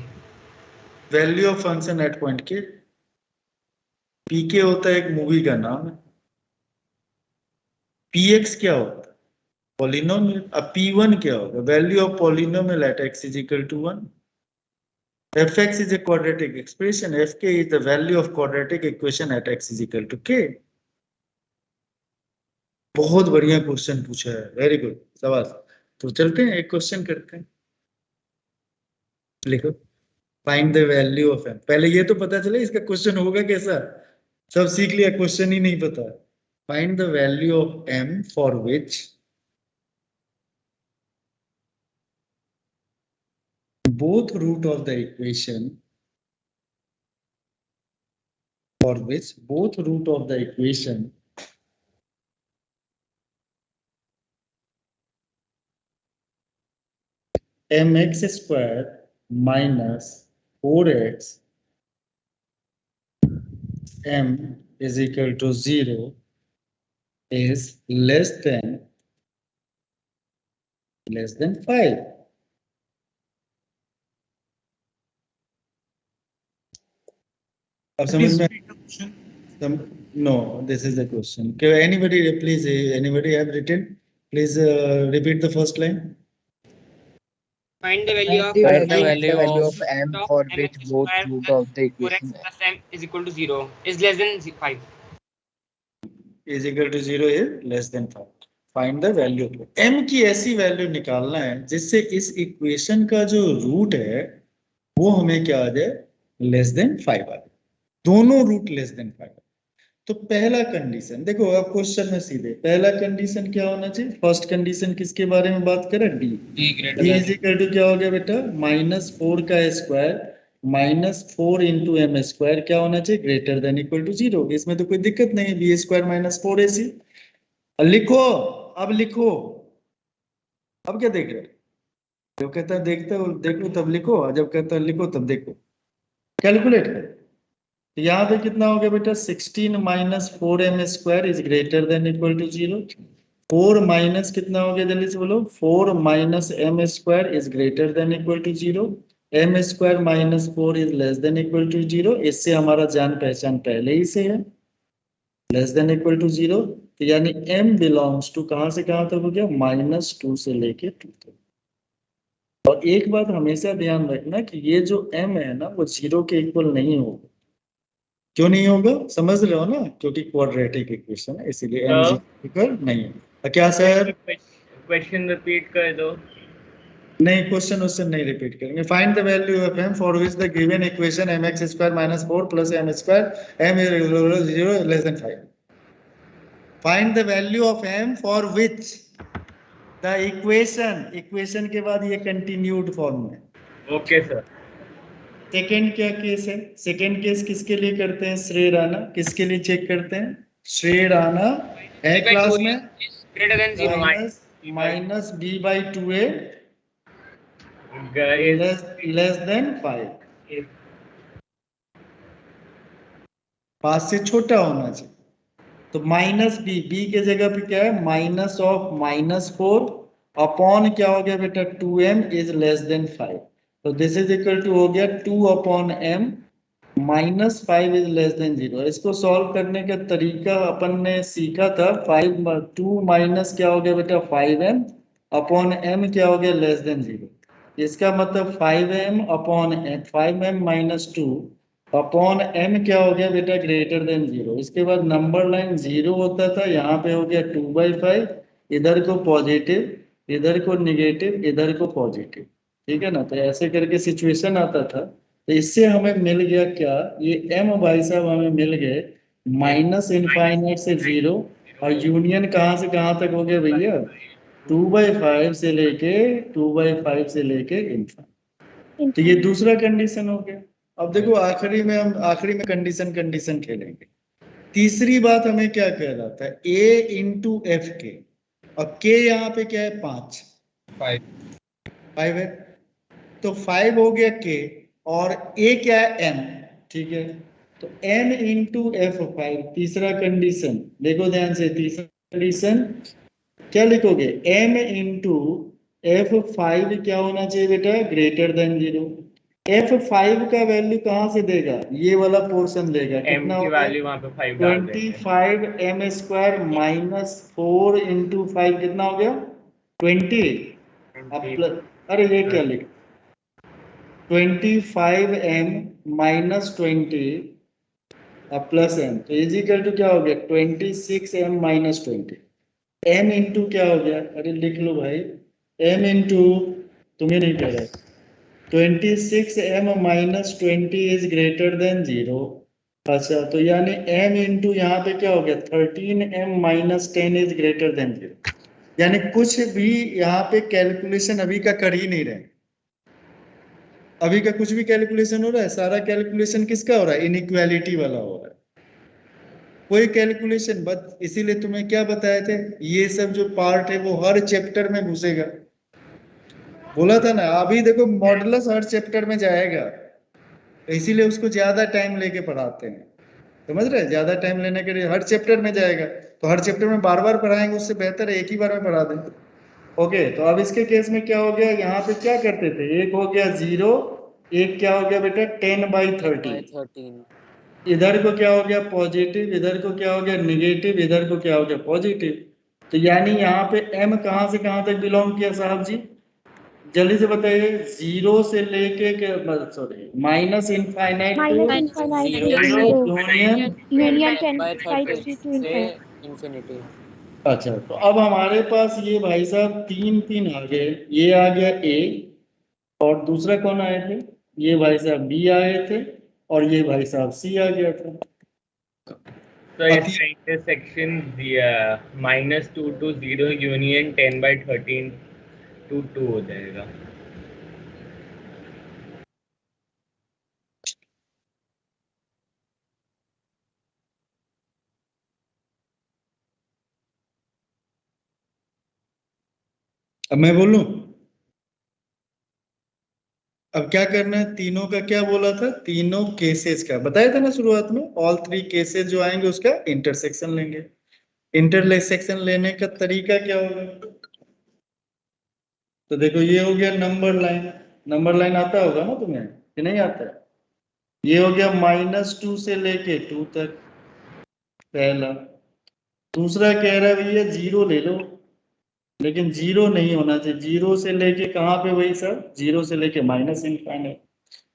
Value of function at point के। पीके होता है एक मूवी का नाम है। पीएक्स क्या होता है, पॉलिनोमियल। अब P1 क्या होगा, value of polynomial at x is equal to 1। fx is a quadratic expression, fk is the value of quadratic equation at x is equal to k। बहुत बढ़िया क्वेश्चन पूछा है, वेरी गुड, शाबाश। तो चलते हैं एक क्वेश्चन करते हैं। लिखो find the value of m। पहले ये तो पता चले इसका क्वेश्चन होगा कैसा, सब सीख लिया, क्वेश्चन ही नहीं पता। Find the value of m for which both root of the equation mx square minus 4x m is equal to 0 is less than 5। अब समझ में? No, this is the question. Can anybody please, anybody have written? Please repeat the first line. Find the value of Find the value of m for which mx both square root plus of the 4x equation plus m is equal to 0 is less than 5. Is equal to 0 is less than 5. Find the value of m की ऐसी वैल्यू निकालना है जिससे इस इक्वेशन का जो रूट है वो हमें क्या आ जाए, लेस देन 5 आ जाए। दोनों रूट लेस देन 5। तो पहला कंडीशन देखो, अब क्वेश्चन में सीधे पहला कंडीशन क्या होना चाहिए। फर्स्ट कंडीशन किसके बारे में बात करें, डी इज इक्वल टू क्या हो गया बेटा, -4 का स्क्वायर -4 इंटू एम स्क्वायर क्या होना चाहिए, ग्रेटर देन इक्वल टू 0। इसमें तो कोई दिक्कत नहीं है, बी स्क्वायर -4ac लिखो। अब लिखो, अब क्या देख रहे हो, जब कहता है देखते हो देखो तब लिखो, जब कहता है लिखो तब देखो, कैलकुलेट करो। यहाँ पे कितना हो गया बेटा, 16 minus 4m square is greater than equal to 0। 4 minus कितना हो गया, जल्दी से बोलो, 4 minus m square is greater than equal to 0। m square minus 4 is less than equal to 0। इससे हमारा जान पहचान पहले ही से है, लेस देन इक्वल टू 0। तो यानी m बिलोंग्स टू कहां से कहां तक हो गया, -2 से लेके 2 तक। और एक बात हमेशा ध्यान रखना कि ये जो m है ना वो 0 के इक्वल नहीं होगा। क्यों नहीं होगा, समझ रहे हो ना, क्योंकि क्वाड्रेटिक इक्वेशन है इसीलिए m 0 इक्वल नहीं है। क्या सर, क्वेश्चन रिपीट कर दो। नहीं, क्वेश्चन नहीं रिपीट करेंगे। Find the value of m for which the given equation mx square -4 plus m square m is 0 less than 5। Find the value of m for which the equation के बाद ये कंटिन्यूड फॉर्म में। Okay sir. सेकेंड क्या केस है, सेकेंड केस किसके लिए करते हैं, श्रेय राणा किसके लिए चेक करते हैं, श्रेय राणा है क्लास में, Greater than 0. Minus b/2a less than 5, 5 से छोटा होना चाहिए। तो माइनस बी के जगह पे क्या है, माइनस ऑफ -4 अपॉन क्या हो गया बेटा, 2m इज लेस देन 5। तो दिस इज इक्वल टू हो गया 2/m -5 इज लेस देन 0। इसको सॉल्व करने का तरीका अपन ने सीखा था, 2 माइनस क्या हो गया बेटा 5m अपॉन m क्या हो गया लेस देन 0। इसका मतलब 5m upon 5m minus 2 upon m क्या हो गया बेटा ग्रेटर देन 0। इसके बाद नंबर लाइन 0 होता था, यहाँ पे हो गया 2/5, इधर को पॉजिटिव, इधर को निगेटिव, इधर को पॉजिटिव, ठीक है ना। तो ऐसे करके सिचुएशन आता था। तो इससे हमें मिल गया क्या, ये m भाई साहब हमें मिल गए -∞ से 0 और यूनियन कहाँ से कहाँ तक हो गया भैया, 2/5 से लेके इनफाइनाइट। तो ये दूसरा कंडीशन हो गया। अब देखो आखिरी में हम कंडीशन खेलेंगे। तीसरी बात हमें क्या कह रहा था, a इंटू एफ के, और k यहाँ पे क्या है 5 है, तो 5 हो गया k, और a क्या है m, ठीक है, तो m इंटू F5, तीसरा कंडीशन देखो ध्यान से, तीसरा कंडीशन क्या लिखोगे, m इंटू F5 क्या होना चाहिए बेटा, ग्रेटर देन 0। F5 का वैल्यू कहां से देगा, ये वाला पोर्शन देगा, m कितना की होगा, वैल्यू वहां पे 5 डाल देंगे। 25m स्क्वायर माइनस 4 इंटू 5 कितना हो गया 20। अब प्लस, अरे ये क्या लिख, 25m माइनस 20 अब प्लस m, तो इज इक्वल टू क्या हो गया 26m माइनस 20। m इंटू क्या हो गया, अरे लिख लो भाई, m इंटू, तुम्हें नहीं कह रहा, 26m minus 20 is greater than 0। अच्छा, तो यानी m इंटू यहाँ पे क्या हो गया 13m minus 10 is greater than 0। यानी कुछ भी यहाँ पे कैलकुलेशन अभी का कर ही नहीं रहे, अभी का कुछ भी कैलकुलेशन हो रहा है, सारा कैलकुलेशन किसका हो रहा है, इनइक्वालिटी वाला हो रहा है, कोई कैलकुलेशन बस। इसीलिए तुम्हें क्या बताए थे, ये सब जो पार्ट है वो हर चैप्टर में घुसेगा, बोला था ना, अभी देखो मॉडुलस हर चैप्टर में जाएगा, तो इसीलिए उसको ज्यादा टाइम लेके पढ़ाते हैं, समझ रहे, ज्यादा टाइम लेने के लिए हर चैप्टर में जाएगा, तो हर चैप्टर में बार बार पढ़ाएंगे, उससे बेहतर है एक ही बार में पढ़ा दें। ओके, तो अब इसके केस में क्या हो गया, यहाँ पे क्या करते थे, एक हो गया 0, एक क्या हो गया बेटा 10/13, इधर को क्या हो गया पॉजिटिव, इधर को क्या हो गया निगेटिव, इधर को क्या हो गया पॉजिटिव। तो यानी यहाँ पे m कहां से कहां तक बिलोंग किया साहब जी, जल्दी से बताइए, 0 से लेके sorry minus infinite minus infinite Zero से से यूनियन यूनियन 10/30 10/30 to से infinity। इंफिनिटी। अच्छा, तो अब हमारे पास ये भाई साहब तीन आ गए, ये आ गया a, और दूसरा कौन आए थे, ये भाई साहब b आए थे, और ये भाई साहब c आ गया था। तो इसका इंटरसेक्शन दिया -2 to 0 यूनियन 10/13 to 2 हो जाएगा। अब मैं बोलूं, अब क्या करना है, तीनों का क्या बोला था, तीनों केसेस का बताया था ना शुरुआत में, ऑल 3 केसेस जो आएंगे उसका इंटरसेक्शन लेंगे। इंटरसेक्शन लेने का तरीका क्या होगा, तो देखो ये हो गया नंबर लाइन आता होगा ना तुम्हें कि नहीं आता है, ये हो गया -2 से लेके 2 तक पहला। दूसरा कह रहा है भैया 0 ले लो, लेकिन 0 नहीं होना चाहिए, 0 से लेके कहाँ पे वही सर, 0 से लेके माइनस इनफाइनाइट,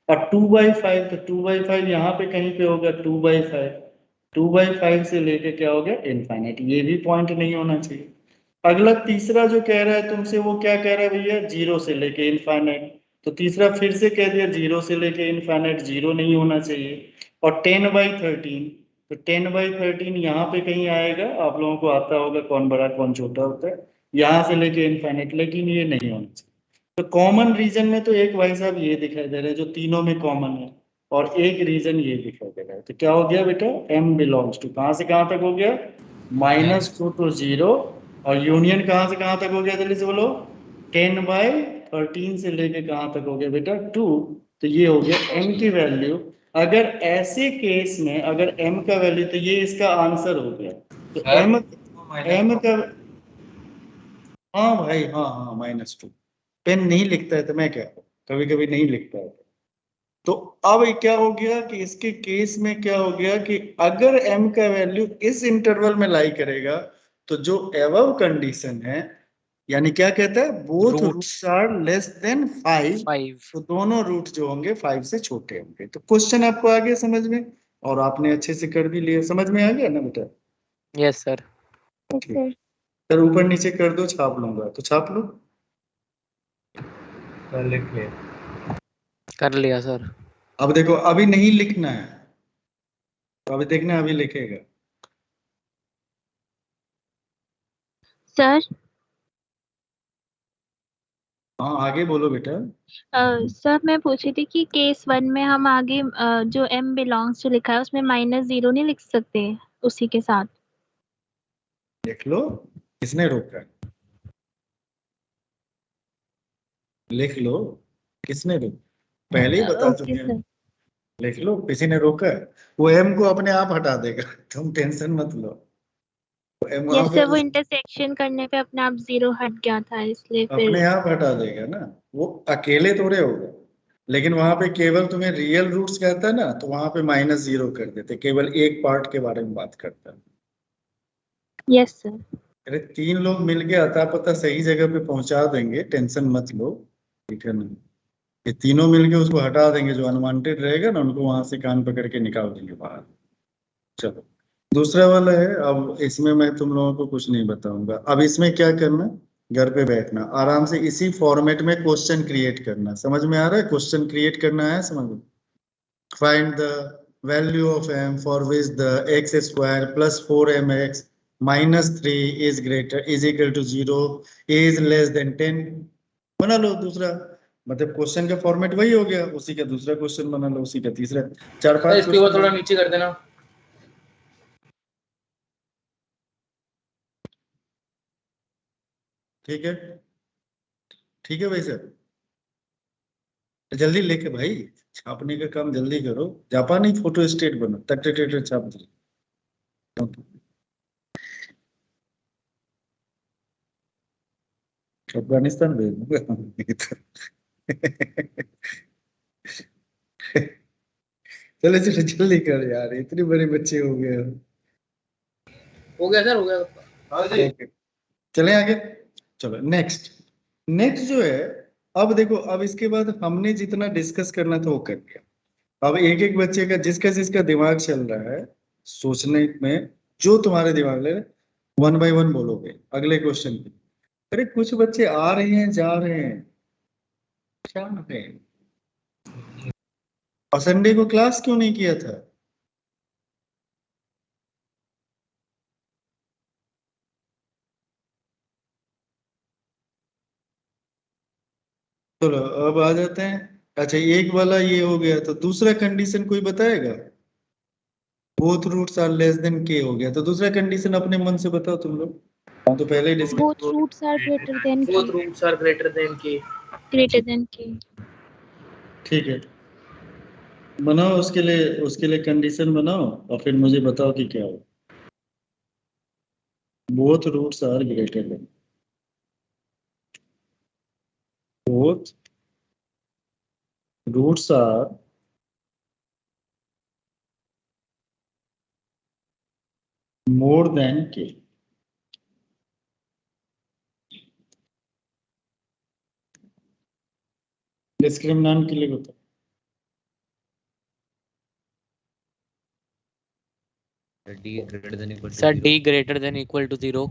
और 2/5, तो 2/5 यहाँ पे कहीं पे होगा 2/5, 2/5 से लेके क्या हो गया इनफाइनाइट, ये भी पॉइंट नहीं होना चाहिए। अगला तीसरा जो कह रहा है तुमसे, वो क्या कह रहा है भैया 0 से लेके इनफाइनाइट, तो तीसरा फिर से कह दिया 0 से लेके इनफाइनाइट 0 नहीं होना चाहिए। और 10/13, तो 10/13 यहाँ पे कहीं आएगा, आप लोगों को आता होगा कौन बड़ा कौन छोटा होता है, यहाँ से लेके इनफाइनाइट, लेकिन ये नहीं होना चाहिए। तो कॉमन रीजन में तो एक भाई साहब ये दिखाई दे रहा है जो तीनों में कॉमन है, और एक रीजन ये दिखाई दे रहा है, तो क्या हो गया बेटा m बिलोंग्स टू कहां से कहां तक हो गया -2 to 0, और यूनियन कहां से कहां तक हो गया, जल्दी से बोलो 10/13 से लेके कहां तक हो गया बेटा 2। तो ये हो गया m की वैल्यू। अगर ऐसे केस में अगर m का वैल्यू, तो ये इसका आंसर हो गया, तो m का, हाँ भाई हाँ हाँ -2, पेन नहीं लिखता है तो मैं क्या, कभी कभी नहीं लिखता है। तो अब क्या हो गया कि इसके केस में क्या हो गया कि अगर m का वैल्यू इस इंटरवल में लाई करेगा, तो जो एबव कंडीशन है, यानी क्या कहता है both roots are less than 5, 5 तो दोनों रूट जो होंगे 5 से छोटे होंगे। तो क्वेश्चन आपको आ गया समझ में, और आपने अच्छे से कर भी लिया, समझ में आ गया ना बेटा। Yes sir. सर सर ऊपर नीचे कर दो, छाप लूंगा, तो छाप लो। तो लिख ले। कर लिया सर। अब देखो अभी नहीं लिखना है, तो अभी देखना अभी लिखेगा। सर हाँ आगे बोलो बेटा। सर मैं पूछी थी कि केस 1 में हम आगे जो m बिलोंग्स जो लिखा है उसमें -0 नहीं लिख सकते, उसी के साथ। लिख लो किसने रोका, लिख लो किसने रोका, पहले ही बता ओके चुके हैं। सर। लिख लो किसी ने रोका है, वो एम को अपने आप हटा देगा, तुम टेंशन मत लो। एम वहां यस पे सर, वो इंटरसेक्शन करने पे अपने आप 0 हट गया था, इसलिए अपने फिर। आप हटा देगा ना, वो अकेले थोड़े होगा। लेकिन वहां पे केवल तुम्हें रियल रूट्स कहता है ना, तो वहां पे -0 कर देते, केवल एक पार्ट के बारे में बात करता है। Yes sir. अरे 3 लोग मिलके अता पता सही जगह पे पहुंचा देंगे, टेंशन मत लो, ठीक है ना। ये तीनों मिलके उसको हटा देंगे, जो अनवांटेड रहेगा ना उनको वहां से कान पकड़ के निकाल देंगे बाहर। चलो दूसरा वाला है। अब इसमें मैं तुम लोगों को कुछ नहीं बताऊंगा। अब इसमें क्या करना, घर पे बैठना आराम से इसी फॉर्मेट में क्वेश्चन क्रिएट करना। समझ में आ रहा है, क्वेश्चन क्रिएट करना है समझ में। Find the value of m for which the x² + 4mx -3 is greater is equal to 0, a is less than 10। बना लो दूसरा, मतलब क्वेश्चन का फॉर्मेट वही हो गया, उसी का दूसरा क्वेश्चन बना लो, उसी का तीसरा। 4-5 इसके ऊपर थोड़ा क्वेश्चन। नीचे कर देना। ठीक है, ठीक है भाई सर, जल्दी लेके भाई, छापने का काम जल्दी करो। जापानी फोटो स्टेट बनो, टक टक टक टक छाप दो। अफगानिस्तान भेज दूंगा। चलो चलो जल्दी कर यार, इतने बड़े बच्चे हो गए हो। हो गया सर, हो गया। हाँ जी। ओके चलें आगे। चलो नेक्स्ट, नेक्स्ट जो है, अब देखो, अब इसके बाद हमने जितना डिस्कस करना था वो कर लिया। अब एक एक बच्चे का, जिसका जिसका दिमाग चल रहा है सोचने में, जो तुम्हारे दिमाग में, 1 बाय 1 बोलोगे अगले क्वेश्चन पे। अरे कुछ बच्चे आ रहे हैं जा रहे हैं, क्या है, और संडे को क्लास क्यों नहीं किया था? चलो अब आ जाते हैं। अच्छा एक वाला ये हो गया, तो दूसरा कंडीशन कोई बताएगा? Both roots are less than K हो गया, तो दूसरा कंडीशन अपने मन से बताओ तुम लोग। हाँ तो पहले ही discuss. both roots are greater than both k. Roots are greater than k. Greater than k. ठीक है, बनाओ उसके लिए कंडीशन बनाओ और फिर मुझे बताओ कि क्या हो। Both roots are greater than, both roots are more than K. Discriminant के लिए बताओ। D greater than equal to सर 0 d greater than equal to 0।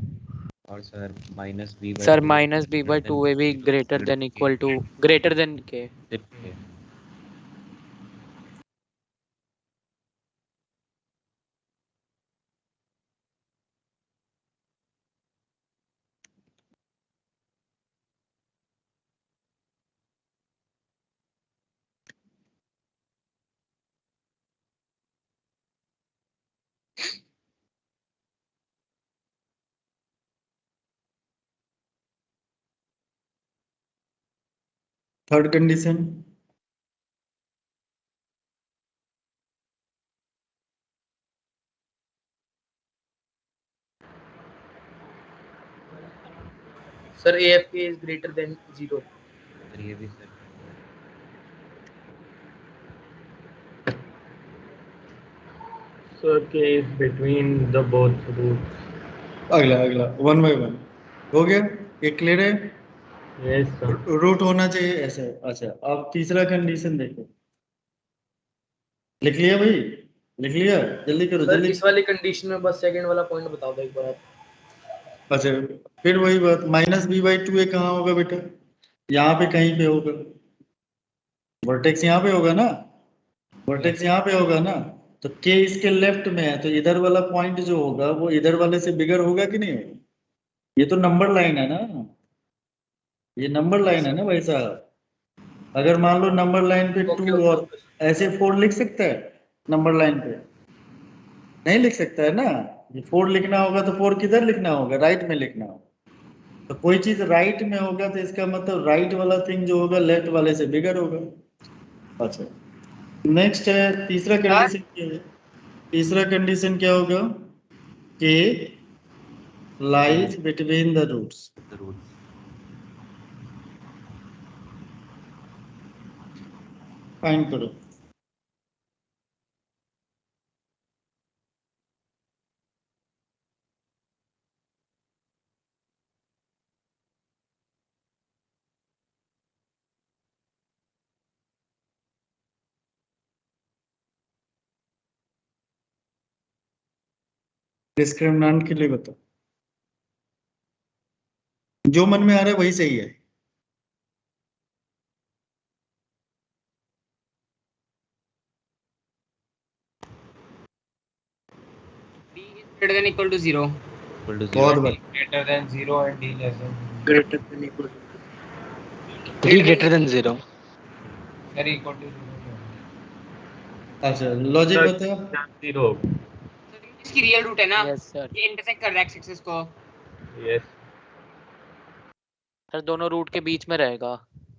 और sir -b by sir 2 -b/2 भी greater than equal to greater than k। के। Third condition, sir AFK is greater than 0। Sir ये भी sir So k is between the both roots. अगला अगला 1 बाय 1 हो गया, ये क्लियर है। Yes sir. रूट होना चाहिए ऐसे। अच्छा अब तीसरा कंडीशन देखो, लिख लिया भाई, लिख लिया, जल्दी करो सर जल्दी। इस वाली कंडीशन में बस सेकंड वाला पॉइंट बता दो एक बार आप। अच्छा फिर वही बात, -b/2 ये कहाँ होगा बेटा? यहाँ पे कहीं पे होगा, वर्टेक्स यहाँ पे होगा ना, वर्टेक्स यहाँ पे होगा ना, तो k इसके लेफ्ट में है, तो इधर वाला पॉइंट जो होगा वो इधर वाले से बिगर होगा कि नहीं होगा? ये तो नंबर लाइन है ना, ये नंबर लाइन है ना भाई साहब। अगर मान लो नंबर लाइन पे 2 और ऐसे 4 लिख सकता है नंबर लाइन पे? नहीं लिख सकता है ना। ये 4 लिखना होगा तो 4 किधर लिखना होगा, राइट में लिखना होगा। तो कोई चीज राइट में होगा तो इसका मतलब राइट वाला थिंग जो होगा लेफ्ट वाले से बिगर होगा। अच्छा, नेक्स्ट है तीसरा कंडीशन क्या है? तीसरा कंडीशन क्या होगा कि lies between the roots. Find करो। डिस्क्रिमिनेंट के लिए बताओ, जो मन में आ रहा है वही सही है। D is greater than equal to 0. बहुत बढ़िया। greater than 0 and D less than greater than equal D greater than 0. sir equal to 0 अच्छा, लॉजिक बताओ। 0 तो इसकी रियल रूट है ना, Yes sir. ये इंटरसेक्ट कर रहा है एक्स एक्सिस को। yes सर दोनों रूट के बीच में रहेगा,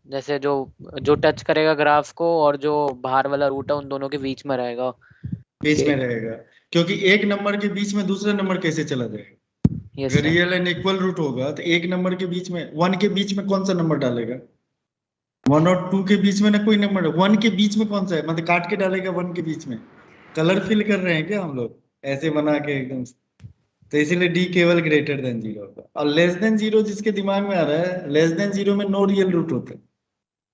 जैसे जो जो टच करेगा ग्राफ को और जो बाहर वाला रूट है उन दोनों के बीच में रहेगा। बीच में रहेगा, क्योंकि एक नंबर के बीच में दूसरा नंबर कैसे चला जाएगा? Yes अगर sir. Real and equal root होगा तो एक नंबर के बीच में 1 के बीच में कौन सा नंबर डालेगा? 1 और 2 के बीच में ना कोई नंबर, 1 के बीच में कौन सा है, मतलब काट के डालेगा 1 के बीच में। कलर फिल कर रहे हैं क्या हम लोग ऐसे बना के एकदम से? तो इसीलिए डी केवल ग्रेटर देन 0 होगा। और लेस देन 0 जिसके दिमाग में आ रहा है, लेस देन 0 में नो रियल रूट होता है।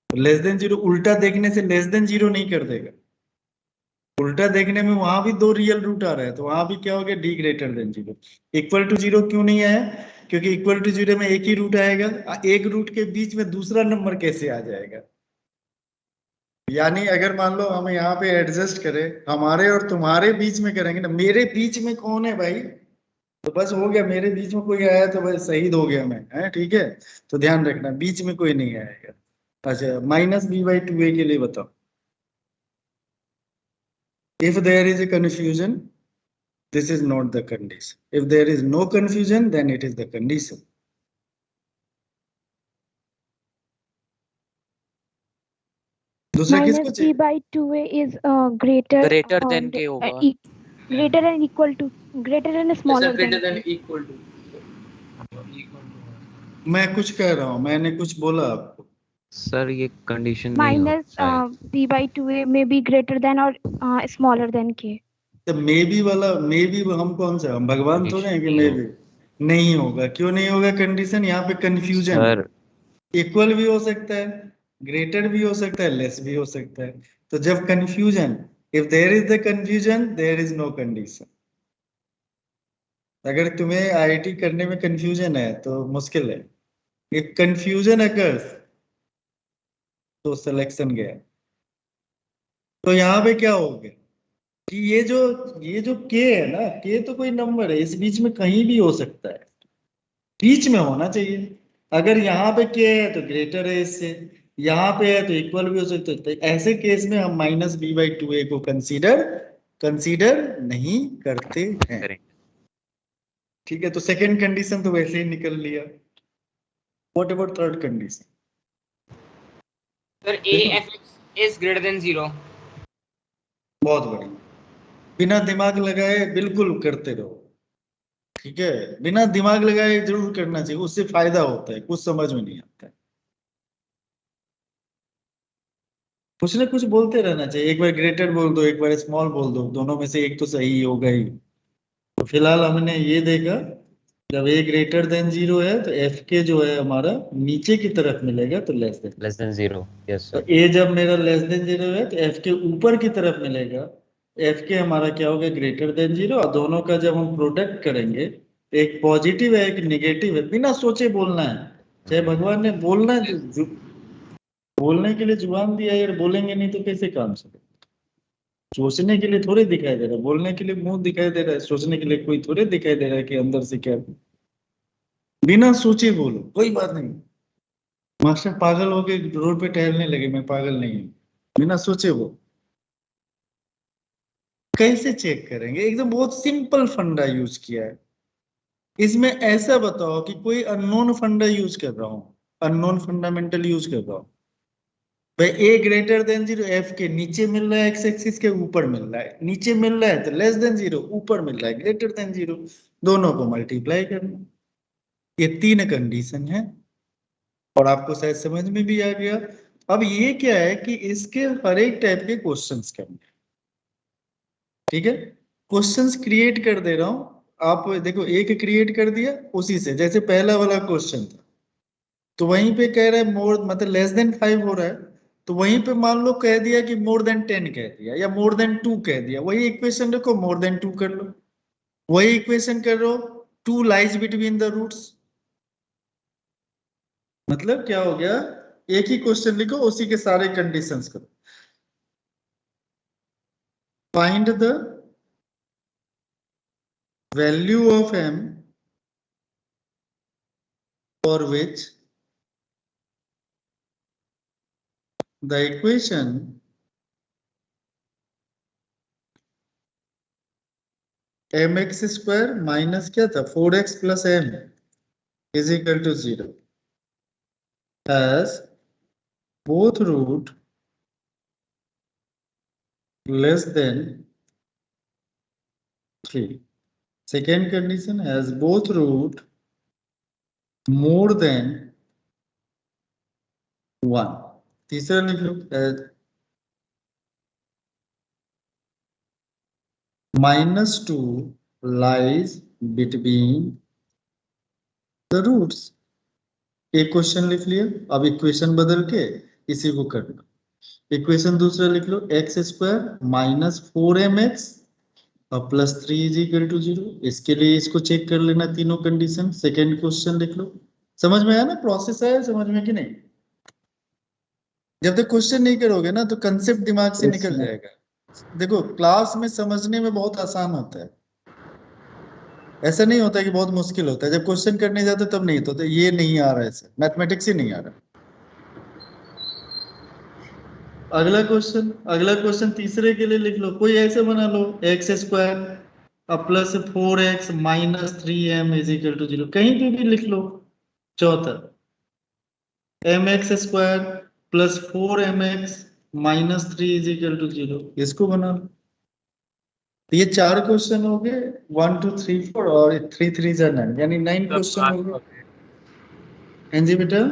तो लेस देन 0 उल्टा देखने से लेस देन 0 नहीं कर देगा, उल्टा देखने में वहां भी 2 रियल रूट आ रहा है, तो वहां भी क्या हो गया? D greater than 0। Equal to 0 क्यों नहीं आया? क्योंकि इक्वल टू 0 में एक ही रूट आएगा, एक रूट के बीच में दूसरा नंबर कैसे आ जाएगा? यानी अगर मान लो हम यहाँ पे एडजस्ट करें, हमारे और तुम्हारे बीच में करेंगे ना, मेरे बीच में कौन है भाई? तो बस हो गया, मेरे बीच में कोई आया तो बस शहीद हो गया मैं, है ठीक है। तो ध्यान रखना बीच में कोई नहीं आएगा। अच्छा, -b/2a के लिए बताओ। If there is a confusion, this is not the condition. If there is no confusion, then it is the condition. दूसरा किसको चाहिए? -b/2a is greater Greater than के होगा। greater than equal to, greater than smaller greater than than equal to. मैं कुछ कह रहा हूँ, मैंने कुछ बोला आपको? सर ये कंडीशन नहीं हो minus b/2a may be greater than or smaller than k. तो मे बी वाला, मे बी हम कौन सा, हम भगवान थोड़े हैं कि मे बी नहीं होगा? क्यों नहीं होगा? कंडीशन यहाँ पे कंफ्यूजन। सर इक्वल भी हो सकता है, ग्रेटर भी हो सकता है, लेस भी हो सकता है। तो जब confusion, if there is the confusion there is no condition. अगर तुम्हें आईआईटी करने में कंफ्यूजन है तो मुश्किल है। इफ कंफ्यूजन अकर्स तो सिलेक्शन गया। तो यहाँ पे क्या हो गया कि ये जो के है ना, के तो कोई नंबर है, इस बीच में कहीं भी हो सकता है, बीच में होना चाहिए। अगर यहाँ पे के है तो ग्रेटर है इससे, यहाँ पे है तो इक्वल भी हो सकता है। तो ऐसे केस में हम -b/2a को कंसीडर नहीं करते हैं। ठीक है, तो सेकंड कंडीशन तो वैसे ही निकल लिया। What about third condition? Sir a f(x) is greater than 0. बहुत बढ़िया, बिना दिमाग लगाए बिल्कुल करते रहो। ठीक है, बिना दिमाग लगाए जरूर करना चाहिए, उससे फायदा होता है, कुछ समझ में नहीं आता है। कुछ ना कुछ बोलते रहना चाहिए, एक बार ग्रेटर बोल दो, एक बार स्मॉल बोल दो, दोनों में से एक तो सही होगा ही। तो फिलहाल हमने ये देखा, जब a ग्रेटर देन 0 है तो एफ के जो है हमारा नीचे की तरफ मिलेगा तो लेस देन 0। यस तो सर। a जब मेरा लेस देन 0 है तो एफ के ऊपर की तरफ मिलेगा। एफ के हमारा क्या होगा? Greater than 0। और दोनों का जब हम प्रोडक्ट करेंगे, एक पॉजिटिव है एक निगेटिव है, बिना सोचे बोलना है। चाहे भगवान ने बोलना है, बोलने के लिए जुबान दिया यार, बोलेंगे नहीं तो कैसे काम चलेगा? सोचने के लिए थोड़े दिखाई दे रहा है, बोलने के लिए मुंह दिखाई दे रहा है, सोचने के लिए कोई थोड़े दिखाई दे रहा है कि अंदर से क्या। बिना सोचे बोलो, कोई बात नहीं। मास्टर पागल हो के रोड पे टहलने लगे, मैं पागल नहीं हूँ, बिना सोचे वो। कैसे चेक करेंगे? एकदम बहुत सिंपल फंडा यूज किया है। इसमें ऐसा बताओ कि कोई अननोन फंडा यूज कर रहा हूं, अननोन फंडामेंटल यूज कर रहा हूं भाई, ए ग्रेटर देन जीरो, एफ के नीचे मिल रहा है, एक्स एक्सिस के ऊपर मिल रहा है, नीचे मिल रहा है तो लेस देन जीरो, ऊपर मिल रहा है ग्रेटर देन जीरो, दोनों को मल्टीप्लाई करना। ये 3 कंडीशन है और आपको शायद समझ में भी आ गया। अब ये क्या है कि इसके हर एक टाइप के क्वेश्चंस करने, ठीक है, क्वेश्चंस क्रिएट कर दे रहा हूं। आप देखो एक क्रिएट कर दिया, उसी से जैसे पहला वाला क्वेश्चन था तो वहीं पे कह रहा है मोर मतलब लेस देन 5 हो रहा है, तो वहीं पे मान लो कह दिया कि मोर देन 10 कह दिया या मोर देन 2 कह दिया, वही इक्वेशन रखो मोर देन 2 कर लो, वही इक्वेशन कर लो 2 लाइज बिटवीन द रूट्स। मतलब क्या हो गया, एक ही क्वेश्चन लिखो उसी के सारे कंडीशंस करो। Find the value of m for which the equation mx square minus क्या था 4x plus m is equal to 0 has both root less than 3. Second condition has both root more than 1. तीसरा लिख लो -2 lies between the roots. एक क्वेश्चन लिख लिया, अब इक्वेशन बदल के इसी को करना। इक्वेशन दूसरा लिख लो एक्स स्क्वायर माइनस 4mx और प्लस 3 इज इक्वल टू 0। इसके लिए इसको चेक कर लेना तीनों कंडीशन। सेकेंड क्वेश्चन लिख लो। समझ में आया ना, प्रोसेस आया समझ में कि नहीं? जब तक क्वेश्चन नहीं करोगे ना तो कंसेप्ट दिमाग से निकल जाएगा। देखो क्लास में समझने में बहुत आसान होता है, ऐसा नहीं होता कि बहुत मुश्किल होता है। जब क्वेश्चन करने जाते तब नहीं तो ये नहीं आ रहा है, ऐसे मैथमेटिक्स ही नहीं आ रहा। अगला क्वेश्चन तीसरे के लिए लिख लो, कोई ऐसे बना लो x square plus 4x minus 3m is equal to 0, कहीं पे भी लिख लो। चौथा mx square plus 4mx minus 3 is equal to 0, इसको बना लो। तो ये 4 क्वेश्चन हो गए, 1 2 3 4 और 3 3 जा 9, यानी 9 क्वेश्चन हो गए। हाँ जी बेटा,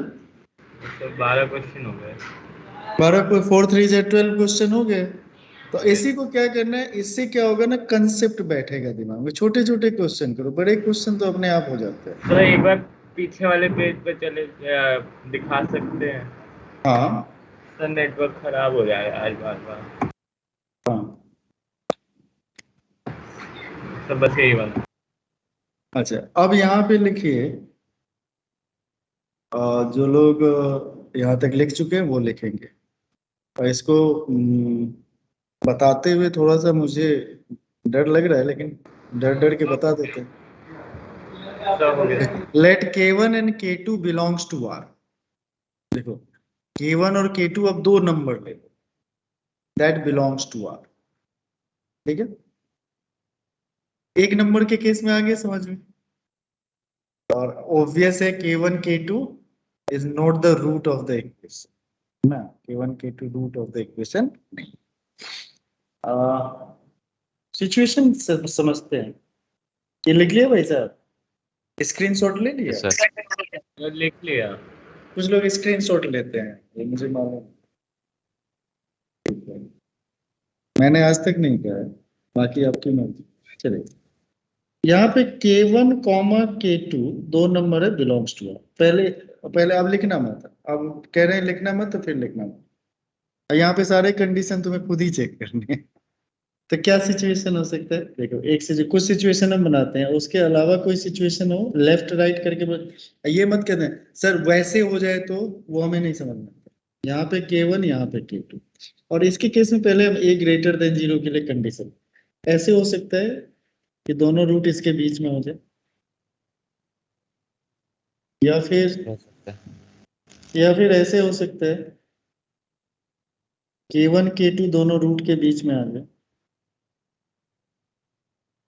तो 12 क्वेश्चन हो गए। 12 4 3 जा 12 क्वेश्चन हो गए। तो इसी को क्या करना है, इससे क्या होगा ना, कंसेप्ट बैठेगा दिमाग में। छोटे छोटे क्वेश्चन करो, बड़े क्वेश्चन तो अपने आप हो जाते हैं। तो एक बार पीछे वाले पेज पे चले दिखा सकते हैं? हाँ सर नेटवर्क खराब हो जाएगा आज बार बार। हाँ तो बस यही वाला। अच्छा, अब यहाँ पे लिखिए, जो लोग यहाँ तक लिख चुके हैं वो लिखेंगे, और इसको बताते हुए थोड़ा सा मुझे डर लग रहा है, लेकिन डर डर के बता देते हैं। Let K1 and K2 belongs to R। देखो K1 और K2 अब 2 नंबर ले लो, दैट बिलोंग्स टू R, ठीक है। एक नंबर के केस में आ गया समझ में, और ऑब्वियस है K1 K2 is not the root of the equation ना, K1 K2 root of the equation नहीं। सिचुएशन समझते हैं। ये लिख लिया भाई साहब, स्क्रीनशॉट ले लिया? Yes, sir. लिख लिया। कुछ लोग स्क्रीनशॉट लेते हैं, ये मुझे मालूम, मैंने आज तक नहीं किया है, बाकी आपकी मर्जी। चलिए, यहाँ पे K1 K2 2 नंबर है, बिलोंग्स टू। पहले आप लिखना मत, अब कह रहे हैं लिखना मत तो फिर लिखना मत। यहाँ पे सारे कंडीशन तुम्हें खुद ही चेक करने हैं। तो क्या सिचुएशन हो सकता है, देखो एक से कुछ सिचुएशन हम बनाते हैं, उसके अलावा कोई सिचुएशन हो लेफ्ट राइट करके। ये मत कहते हैं सर वैसे हो जाए, तो वो हमें नहीं समझना। यहाँ पे K1 यहाँ पे K2, और इसके केस में पहले हम a ग्रेटर देन 0 के लिए कंडीशन, ऐसे हो सकता है कि दोनों रूट इसके बीच में हो जाए, या फिर ऐसे हो सकता है K1 K2 दोनों रूट के बीच में आ जाए,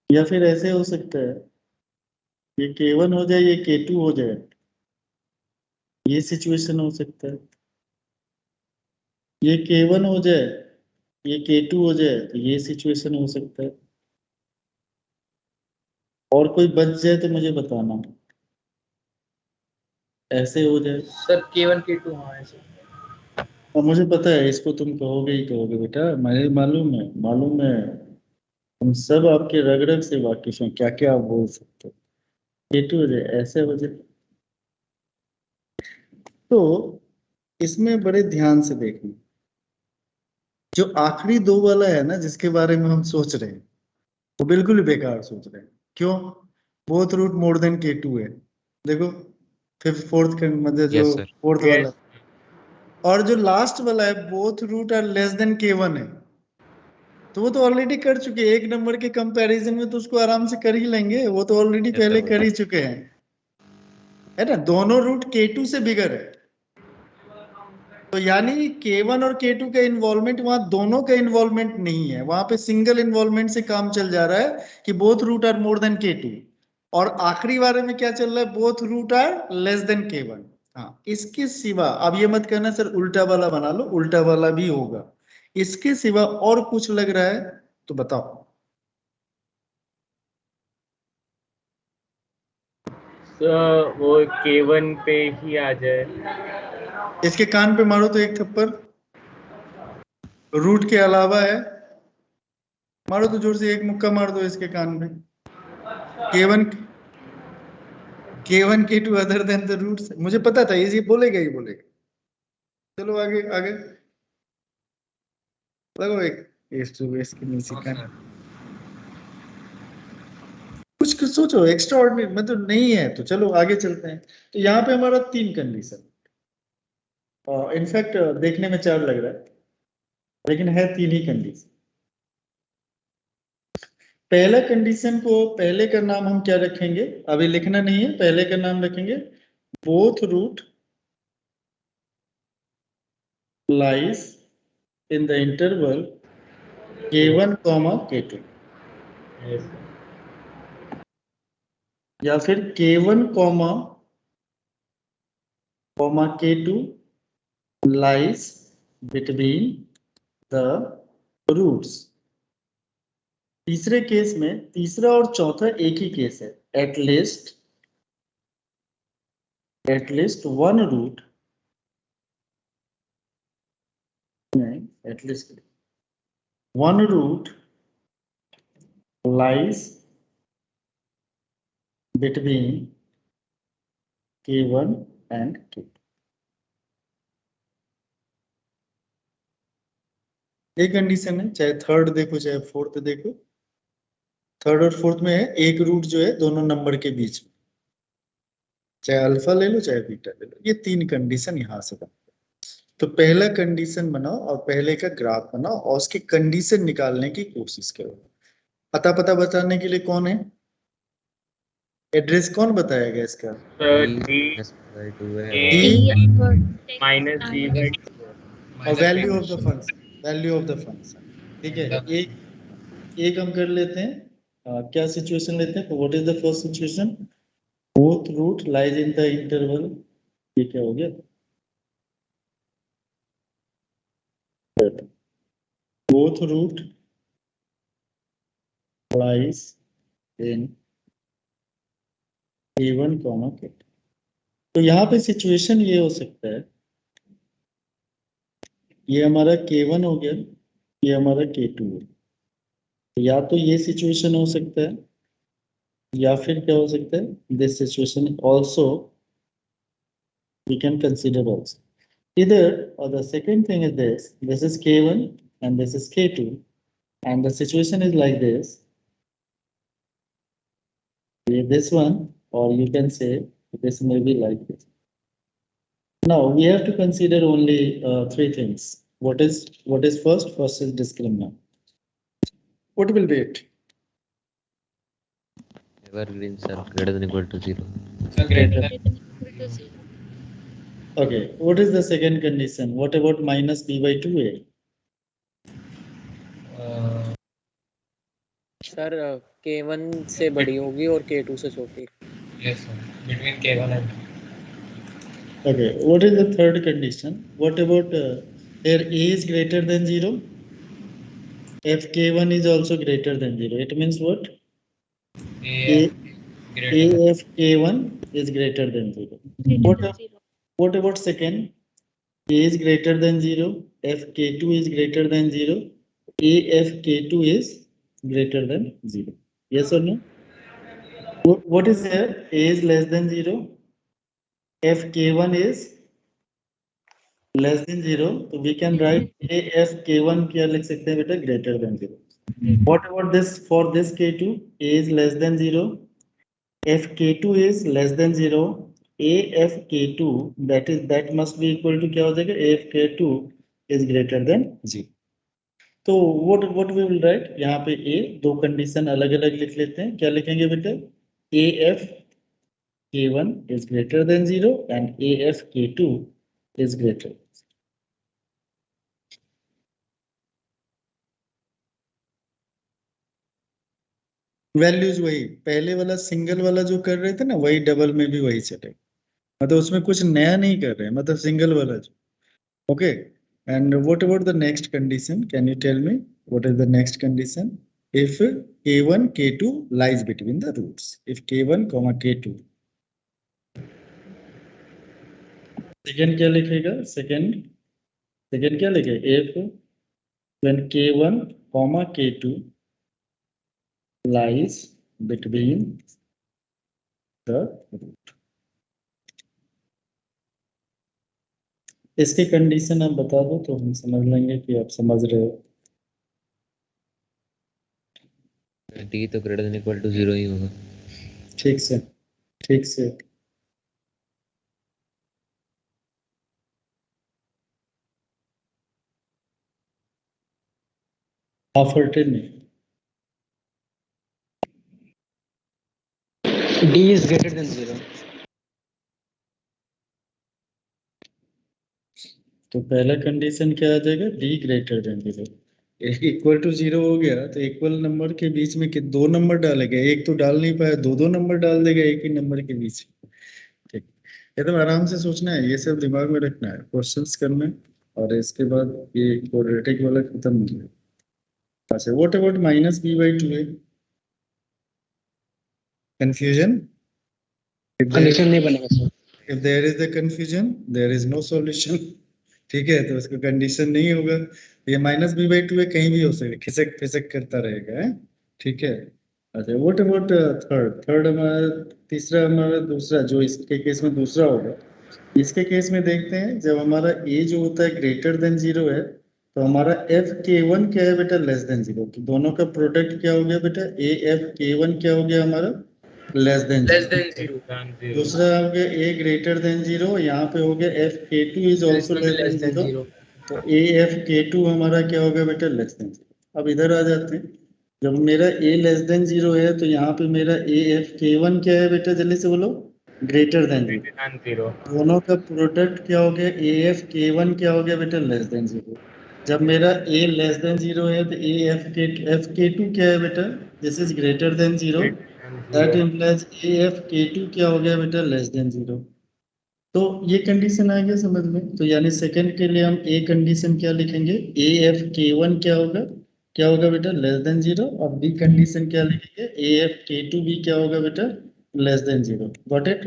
या फिर ऐसे हो सकता है ये K1 हो जाए, ये K2 हो जाए, ये सिचुएशन हो सकता है। ये K1 हो जाए, ये K2 हो जाए, तो ये सिचुएशन हो सकता है। और कोई बच जाए तो मुझे बताना, ऐसे हो जाए। सर K1 K2 हाँ ऐसे। और मुझे पता है इसको तुम कहोगे ही कहोगे बेटा, मुझे मालूम है, हम सब आपके रग रग से वाकिफ हैं, क्या क्या आप बोल सकते हो। K2 हो जाए, ऐसे हो जाए। तो इसमें बड़े ध्यान से देखना, जो आखिरी दो वाला है ना जिसके बारे में हम सोच रहे हैं, वो बिल्कुल ही बेकार सोच रहे हैं। क्यों? बोथ रूट मोर देन K2 है। देखो फिफ्थ फोर्थ का मतलब जो यस सर। Fourth Yes. वाला, और जो लास्ट वाला है both root are less than K1 है, तो वो तो ऑलरेडी कर चुके हैं। एक नंबर के कंपैरिजन में तो उसको आराम से कर ही लेंगे, वो तो ऑलरेडी Yes, पहले sir. कर ही चुके हैं, है ना। दोनों रूट K2 से बिगर है, तो यानी K1 और K2 का इन्वॉल्वमेंट, वहां दोनों का इन्वॉल्वमेंट नहीं है, वहां पे सिंगल इन्वॉल्वमेंट से काम चल जा रहा है कि both root are more than K2। और आखिरी बारे में क्या चल रहा है? Both root are less than K1। हाँ, इसके सिवा अब ये मत कहना सर उल्टा वाला बना लो, उल्टा वाला भी होगा। इसके सिवा और कुछ लग रहा है तो बताओ। So, वो K1 पे ही आ जाए। इसके कान पे मारो तो एक थप्पड़। रूट के अलावा है, मारो तो जोर से एक मुक्का मार दो इसके कान पे। K1 K2 other than the roots, मुझे पता था ये बोलेगा ही बोलेगा। चलो आगे आगे लगो एक इसके नीचे कान। कुछ सोचो, एक्स्ट्रा ऑर्डिनरी मतलब नहीं है तो चलो आगे चलते हैं। तो यहाँ पे हमारा 3 कंडीशन, इनफैक्ट देखने में 4 लग रहा है, लेकिन है 3 ही कंडीशन। पहला कंडीशन को पहले का नाम हम क्या रखेंगे, अभी लिखना नहीं है, पहले का नाम रखेंगे both root lies in the interval K1, K2, Yes. या फिर K1, K2 lies between the roots। तीसरे केस में तीसरा और चौथा एक ही केस है, एटलीस्ट वन रूट, नहीं at least one root lies between K1 and K2। एक कंडीशन है, चाहे थर्ड देखो चाहे फोर्थ देखो, थर्ड और फोर्थ में है एक रूट जो है दोनों नंबर के बीच में, चाहे अल्फा ले लो चाहे बीटा ले लो। ये 3 कंडीशन यहां से बनते हैं। तो पहला कंडीशन बनाओ और पहले का ग्राफ बनाओ और उसकी कंडीशन निकालने की कोशिश करो। अता पता बताने के लिए कौन है? एड्रेस कौन बताएगा इसका? D Yes, by 2 है। A minus D by 2 और वैल्यू ऑफ द फंक्शन, ठीक है। एक हम कर लेते हैं, क्या सिचुएशन लेते हैं? What is the first situation? Both root lies in the interval, ये क्या हो गया? Both root lies in K1, K2। तो यहाँ पे सिचुएशन ये हो सकता है, ये हमारा K1 हो गया, ये हमारा K2 है। तो या तो ये सिचुएशन हो सकता है, या फिर क्या हो सकता है, this situation also we can consider also. Either or the second thing is this is K1 and this is K2, and the situation is like this one, or you can say this may be like this. Now we have to consider only 3 things. What is first? First is discriminant. What will be it? Evergreen, sir, greater than equal to 0. Okay, what is the second condition? What about minus b by 2a? Sir K1 से बड़ी होगी और K2 से छोटी। Yes, sir. Between K1 and Okay, what is the third condition? What about here A is greater than 0? If K1 is also greater than 0, it means what? A if K1 is greater than 0. What about second? A is greater than 0, if K2 is greater than 0, A if K2 is greater than 0. Yes or no? What is there? A is less than 0. If K1 is less than 0, so we can write A if K1 क्या लिख सकते हैं बेटा? Greater than 0. What about this? For this K2, A is less than 0. If K2 is less than 0, A if K2 that must be equal to क्या हो जाएगा? A if K2 is greater than 0. तो what we will write? यहाँ पे A दो कंडीशन अलग अलग लिख लेते हैं. क्या लिखेंगे बेटा? A if K1 is greater than 0 and A if K2 is greater. Values वही पहले वाला सिंगल वाला जो कर रहे थे ना वही डबल में भी वही चले, मतलब उसमें कुछ नया नहीं कर रहे हैं, मतलब सिंगल वाला जो. Okay, and what about the next condition? Can you tell me what is the next condition? If K1 K2 lies between the roots. If K1 K2. Second क्या लिखेगा? सेकंड क्या लिखेगा? If when K1 K2 lies between the root. इसके कंडीशन आप बता दो तो हम समझ लेंगे कि आप समझ रहे हो. D तो ग्रेटर देन इक्वल टू 0 ही होगा. ठीक से ऑफर्टेड नहीं. D is greater than 0. तो पहला कंडीशन क्या आ जाएगा? D greater than 0. Equal to 0 हो गया तो इक्वल नंबर के बीच में दो नंबर डालेगा, एक तो डाल नहीं पाया, दो नंबर डाल देगा एक ही नंबर के बीच. ठीक, एकदम आराम से सोचना है, ये सब दिमाग में रखना है, क्वेश्चंस करना है और इसके बाद ये क्वाड्रेटिक वाला खत्म हो गया. अच्छा, what about -b/2a? Confusion? Condition नहीं बनेगा sir. If there is a confusion, there is no solution. ठीक है, तो उसका कंडीशन नहीं होगा. ये -b/2 कहीं भी हो सकता है, खिसक करता रहेगा. ठीक है. अच्छा, व्हाट अबाउट थर्ड हमारा तीसरा हमारा दूसरा जो इसके केस में दूसरा होगा. इसके केस में देखते हैं जब हमारा a जो होता है ग्रेटर देन 0 है तो हमारा f K1 क्या है बेटा? Less than 0. तो दोनों का प्रोडक्ट क्या हो गया बेटा? a f K1 क्या हो गया हमारा? Less than 0. दूसरा हो गया a ग्रेटर देन 0, यहाँ पे हो गया f K2 is also less than 0. तो a f K2 हमारा क्या होगा बेटा? Less than 0. अब इधर आ जाते हैं, जब मेरा a लेस देन 0 है तो यहाँ पे मेरा a f K1 क्या है बेटा? जल्दी से बोलो. Greater than 0. दोनों का प्रोडक्ट क्या हो गया? a f K1 क्या हो गया बेटा? Less than 0. जब मेरा a लेस देन 0 है तो a f K2 क्या है बेटा? This is greater than 0. That implies A F K2 क्या हो गया बेटा? Less than 0. तो ये कंडीशन आ गया समझ में. तो यानी सेकंड के लिए हम A कंडीशन क्या लिखेंगे? A F K1 क्या होगा बेटा? Less than 0. और B कंडीशन क्या लिखेंगे? A F K2 भी क्या होगा बेटा? Less than 0. Got it?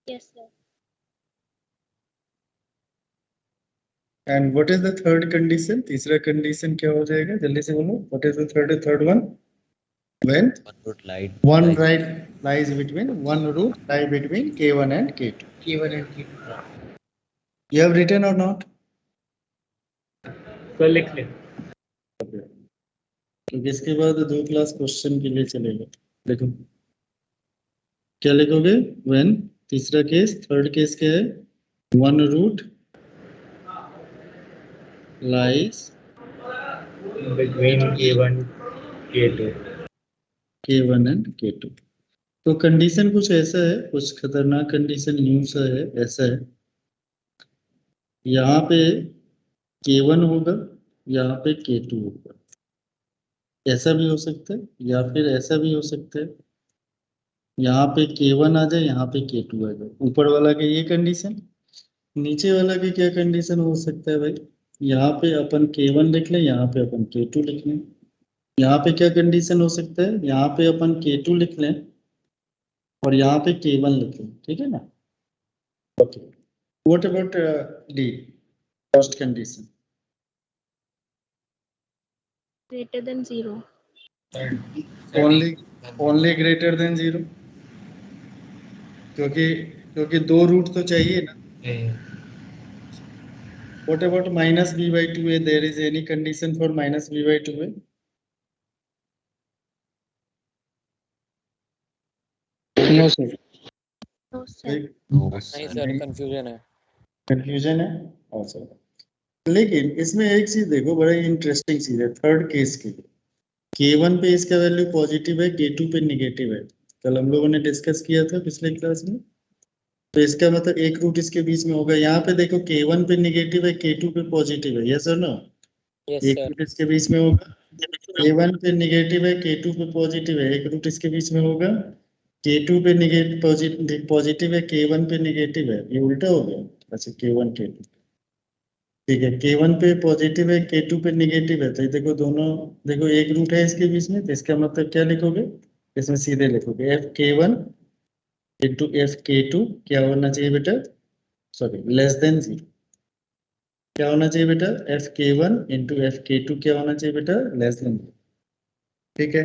Yes, sir. And what is the third condition? तीसरा कंडीशन क्या हो जाएगा? जल्दी से बोलो. What is the third one? When one root lies between K1 and K2. You have written or not? तो लिख ले. तो इसके बाद 2 क्लास क्वेश्चन के लिए चलेगा. देखो क्या लिखोगे? When तीसरा केस, थर्ड केस क्या है? One root lies between K1 and K2. तो कंडीशन कुछ ऐसा है, कुछ खतरनाक कंडीशन यूं सा है, ऐसा है. यहाँ पे K1 होगा यहाँ पे K2 होगा। ऐसा भी हो सकता है या फिर ऐसा भी हो सकता है, यहाँ पे K1 आ जाए, यहाँ पे K2 आ जाए। ऊपर वाला के ये कंडीशन, नीचे वाला की क्या कंडीशन हो सकता है भाई? यहाँ पे अपन K1 लिख लें, यहाँ पे अपन K2 लिख लें। यहाँ पे क्या कंडीशन हो सकता है? यहाँ पे अपन K2 लिख लें और यहाँ पे K1 लिख लें, ठीक है ना? Okay, what about D, first condition? greater than 0. Only greater than 0, क्योंकि दो रूट तो चाहिए ना। What about minus b by 2a? There is any condition for minus b by 2a? No sir. No, sir. नहीं सर, कंफ्यूजन है। कंफ्यूजन है। अच्छा, लेकिन इसमें एक चीज देखो, बड़ा इंटरेस्टिंग चीज है। थर्ड केस के K1 पे इसका वैल्यू पॉजिटिव है, K2 पे निगेटिव है। कल हम लोगों ने डिस्कस किया था पिछले क्लास में। तो इसका मतलब एक रूट इसके बीच में होगा। यहाँ पे देखो K1 पे निगेटिव है, K2 पे पॉजिटिव है, यस और नो? एक रूट इसके बीच में होगा। K1 पे निगेटिव है, K2 पे पॉजिटिव है, एक रूट इसके बीच में होगा। K2 पे निगेटिव पॉजिटिव है, K1 पे निगेटिव है, ये उल्टा हो गया। अच्छा, K1 K2, ठीक है। K1 पे पॉजिटिव है, K2 पे निगेटिव है, तो ये देखो दोनों, देखो एक रूट है इसके बीच में, तो इसका मतलब क्या लिखोगे? इसमें सीधे लिखोगे FK1 इंटू FK2 क्या होना चाहिए बेटा? Sorry, less than 0। क्या होना चाहिए बेटा? FK1 इंटू FK2 क्या होना चाहिए बेटा? लेस देन 0, ठीक है।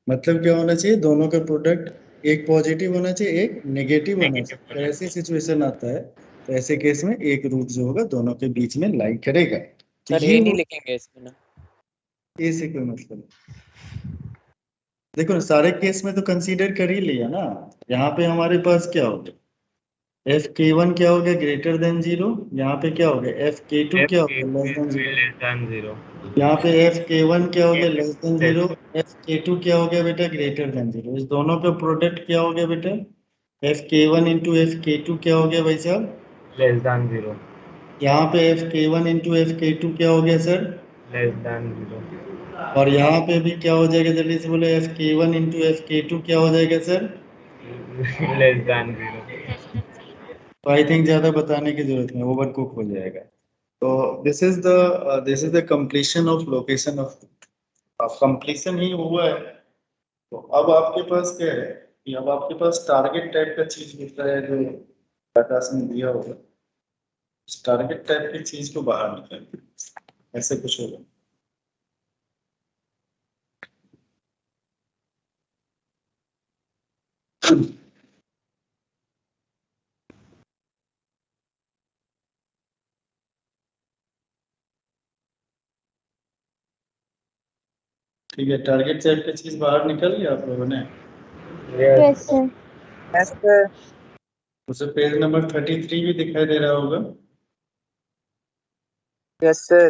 मतलब क्या होना चाहिए? दोनों का प्रोडक्ट एक पॉजिटिव होना चाहिए, एक नेगेटिव होना चाहिए। तो ऐसी सिचुएशन आता है, तो ऐसे केस में एक रूट जो होगा दोनों के बीच में लाई करेगा। तो सर ए नहीं लिखेंगे इसमें ना? ए से कोई मतलब नहीं। देखो ना, सारे केस में तो कंसीडर कर ही लिया ना। यहाँ पे हमारे पास क्या हो गया? FK1 क्या हो गया? Greater than 0। यहाँ पे क्या हो गया? FK2 क्या हो गया? Less than 0। यहाँ पे FK1 क्या हो गया? Less than 0। FK2 क्या हो गया बेटा? Greater than 0। इस दोनों का प्रोडक्ट क्या हो गया बेटा? FK1 इंटू FK2 क्या हो गया भाई साहब? Less than 0। यहाँ पे FK1 इंटू FK2 क्या हो गया सर? Less than 0। और यहाँ पे भी क्या हो जाएगा? जल्दी से बोले, FK1 इंटू FK2 क्या हो जाएगा सर? Less than 0। तो आई थिंक ज्यादा बताने की जरूरत नहीं, ओवर कुक हो जाएगा। तो this is the completion of location of, completion ही हुआ है। तो अब आपके पास क्या है कि अब आपके पास टारगेट टाइप का चीज होता है जो प्रकाश ने दिया होगा। टारगेट टाइप की चीज को बाहर निकाल, ऐसे कुछ होगा। ठीक है, टारगेट टाइप की चीज बाहर निकल गया आप लोगों ने? Yes sir. Yes sir. उसे पेज नंबर 33 भी दिखाई दे रहा होगा। Yes sir.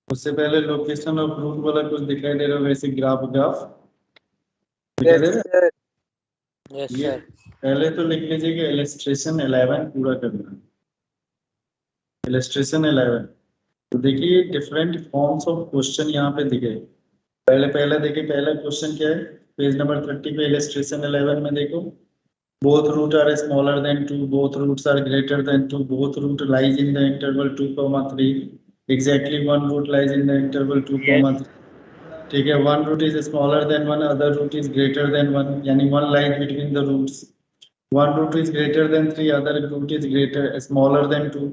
उससे पहले लोकेशन ऑफ रूट वाला कुछ दिखाई दे रहा होगा, ऐसे ग्राफ दिखाई दे रहा है? यस ये सर। पहले तो लिख लीजिए कि इलस्ट्रेशन 11 पूरा करना। इलस्ट्रेशन 11, तो देखिए डिफरेंट फॉर्म्स ऑफ क्वेश्चन यहाँ पे दिखे। पहला देखिए, पहला क्वेश्चन क्या है? पेज नंबर 30 पे इलस्ट्रेशन 11 में देखो, both root are smaller than 2, both roots are greater than 2, both root lies in the interval 2, 3, exactly one root lies in the interval 2, 3, ठीक है। one root is smaller than one, other root is greater than one, यानी one lies between the roots। one root is greater than 3, other root is smaller than 2,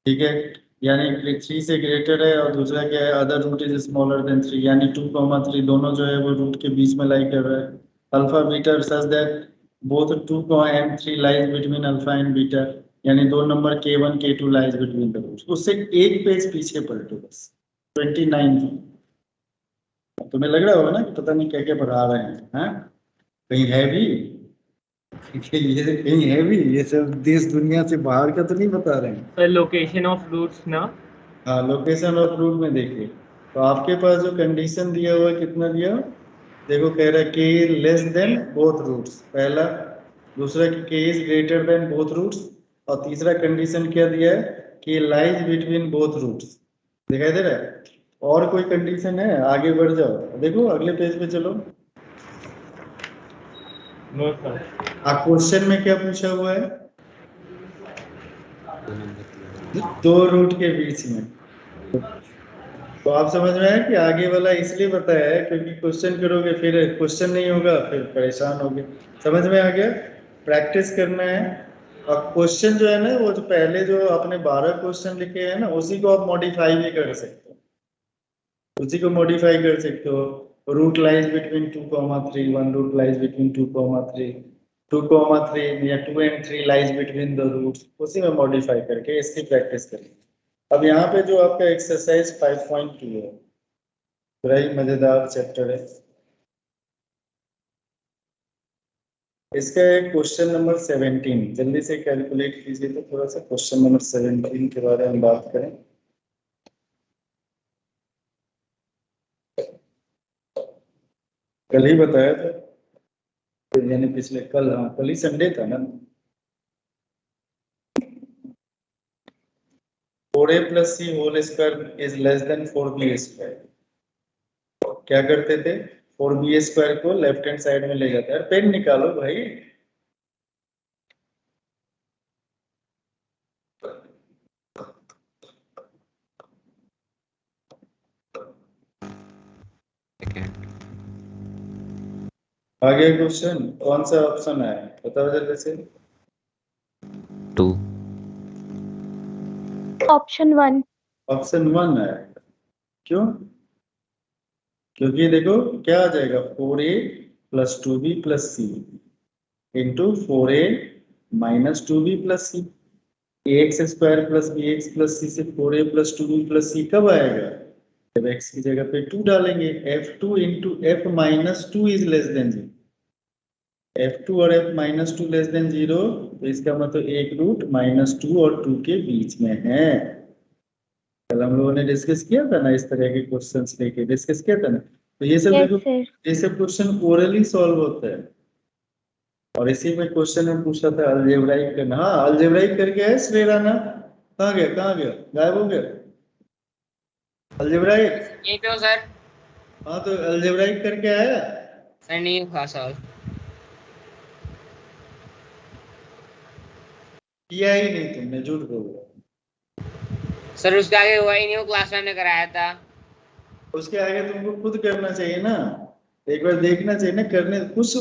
ठीक है। यानी 3 से ग्रेटर है और दूसरा क्या है? Other root is smaller than 3, यानी 2, 3 दोनों जो है वो रूट के बीच में लाई कर रहा है। Alpha beta such that both 2 and 3 lies between alpha and beta, यानी 2 number K1 K2 lies between the roots. उससे एक पेज पीछे पलटो बस, 29। तुम्हें लग रहा होगा ना कि पता नहीं क्या क्या पढ़ा रहे हैं, हाँ? कहीं है भी ये कहीं है भी, ये सब देश दुनिया से बाहर का तो नहीं बता रहे हैं। सर लोकेशन ऑफ रूट्स ना, हाँ, लोकेशन ऑफ रूट में देखिए, तो आपके पास जो कंडीशन दिया हुआ है कितना दिया? देखो कह रहा है K less than both roots, पहला। दूसरा कि K is greater than both roots, और तीसरा कंडीशन क्या दिया है? कि लाइज बिटवीन बोथ रूट्स, दिखाई दे रहा है? और कोई कंडीशन है? आगे बढ़ जाओ, देखो अगले पेज पे चलो। No sir. क्वेश्चन में क्या पूछा हुआ है? 2 नंबर दो रूट के बीच में। तो आप समझ में आया कि आगे वाला इसलिए बताया है क्योंकि क्वेश्चन करोगे फिर क्वेश्चन नहीं होगा, फिर परेशान होगे। समझ में आ गया? प्रैक्टिस करना है। और क्वेश्चन जो है ना, वो जो पहले जो आपने 12 क्वेश्चन लिखे हैं ना, उसी को आप मॉडिफाई भी कर सकते हो, उसी को मॉडिफाई कर सकते हो। Root lies between 2,3, 1 root lies between 2,3, 2,3 या 2 and 3 lies between the roots, उसी में मॉडिफाई करके इसकी प्रैक्टिस करें। अब यहाँ पे जो आपका एक्सरसाइज 5.2 है, बड़ा ही मजेदार चैप्टर है। इसका एक क्वेश्चन नंबर 17 जल्दी से कैलकुलेट कीजिए। तो थोड़ा सा क्वेश्चन नंबर 17 के बारे में बात करें। कल ही बताया था, यानी पिछले कल, हाँ कल ही संडे था ना। 4a + c whole square is less than 4b square. क्या करते थे? 4b स्क्वायर को लेफ्ट हैंड साइड में ले जाते हैं। पेन निकालो भाई। आगे क्वेश्चन कौन सा ऑप्शन है बताओ जल्दी से। 2 ऑप्शन 1। ऑप्शन 1 है। क्यों? क्योंकि देखो क्या आ जाएगा, 4a + 2b + c into 4a - 2b + c। ax² + bx + c से 4a + 2b + c कब आएगा? जब x की जगह पे 2 डालेंगे। f2 × f - 2 is less than 0। f2 और f - 2 लेस देन 0, तो इसका मतलब एक रूट -2 और 2 के बीच में है। कल हम लोगों ने डिस्कस किया था ना, इस तरह के क्वेश्चंस लेके डिस्कस किया था ना। तो ये सब यस देखो, सर। ये सब क्वेश्चन ओरली सॉल्व होता है। और इसी में क्वेश्चन में पूछा था अलजेब्राइक करना। हाँ अलजेब्राइक करके है श्री राणा। कहाँ गया, कहाँ गया, गायब हो गया अलजेब्राइक? यहीं पे हो सर। हाँ तो अलजेब्राइक करके आया सर नहीं हुआ सर। किया ही नहीं तुमने, झूठ बोल रहे हो। सर उसके आगे हुआ ही नहीं, वो क्लास मैम ने कराया था। उसके आगे तुमको खुद करना चाहिए ना, एक बार देखना चाहिए ना, करने कुछ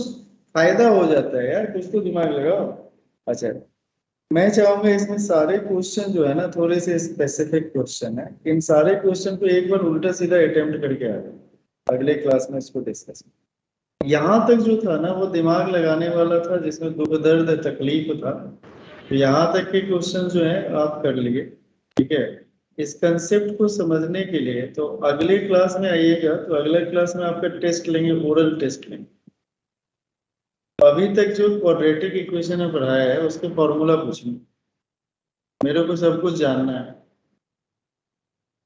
फायदा हो जाता है यार, कुछ तो दिमाग लगाओ। अच्छा मैं चाहूंगा इसमें सारे क्वेश्चन जो है ना थोड़े से स्पेसिफिक क्वेश्चन है, इन सारे क्वेश्चन को एक बार उल्टा सीधा अटेम्प्ट करके आ जाओ, अगले क्लास में इसको डिस्कस। यहाँ तक जो था ना वो दिमाग लगाने वाला था, जिसमें दुख दर्द तकलीफ था। तो यहाँ तक के क्वेश्चन जो है आप कर लिए, ठीक है। इस कंसेप्ट को समझने के लिए तो अगले क्लास में आइएगा, तो अगले क्लास में आपका टेस्ट लेंगे, ओरल टेस्ट लेंगे। अभी तक जो क्वाड्रेटिक इक्वेशन में पढ़ाया है उसके फॉर्मूला पूछेंगे, मेरे को सब कुछ जानना है।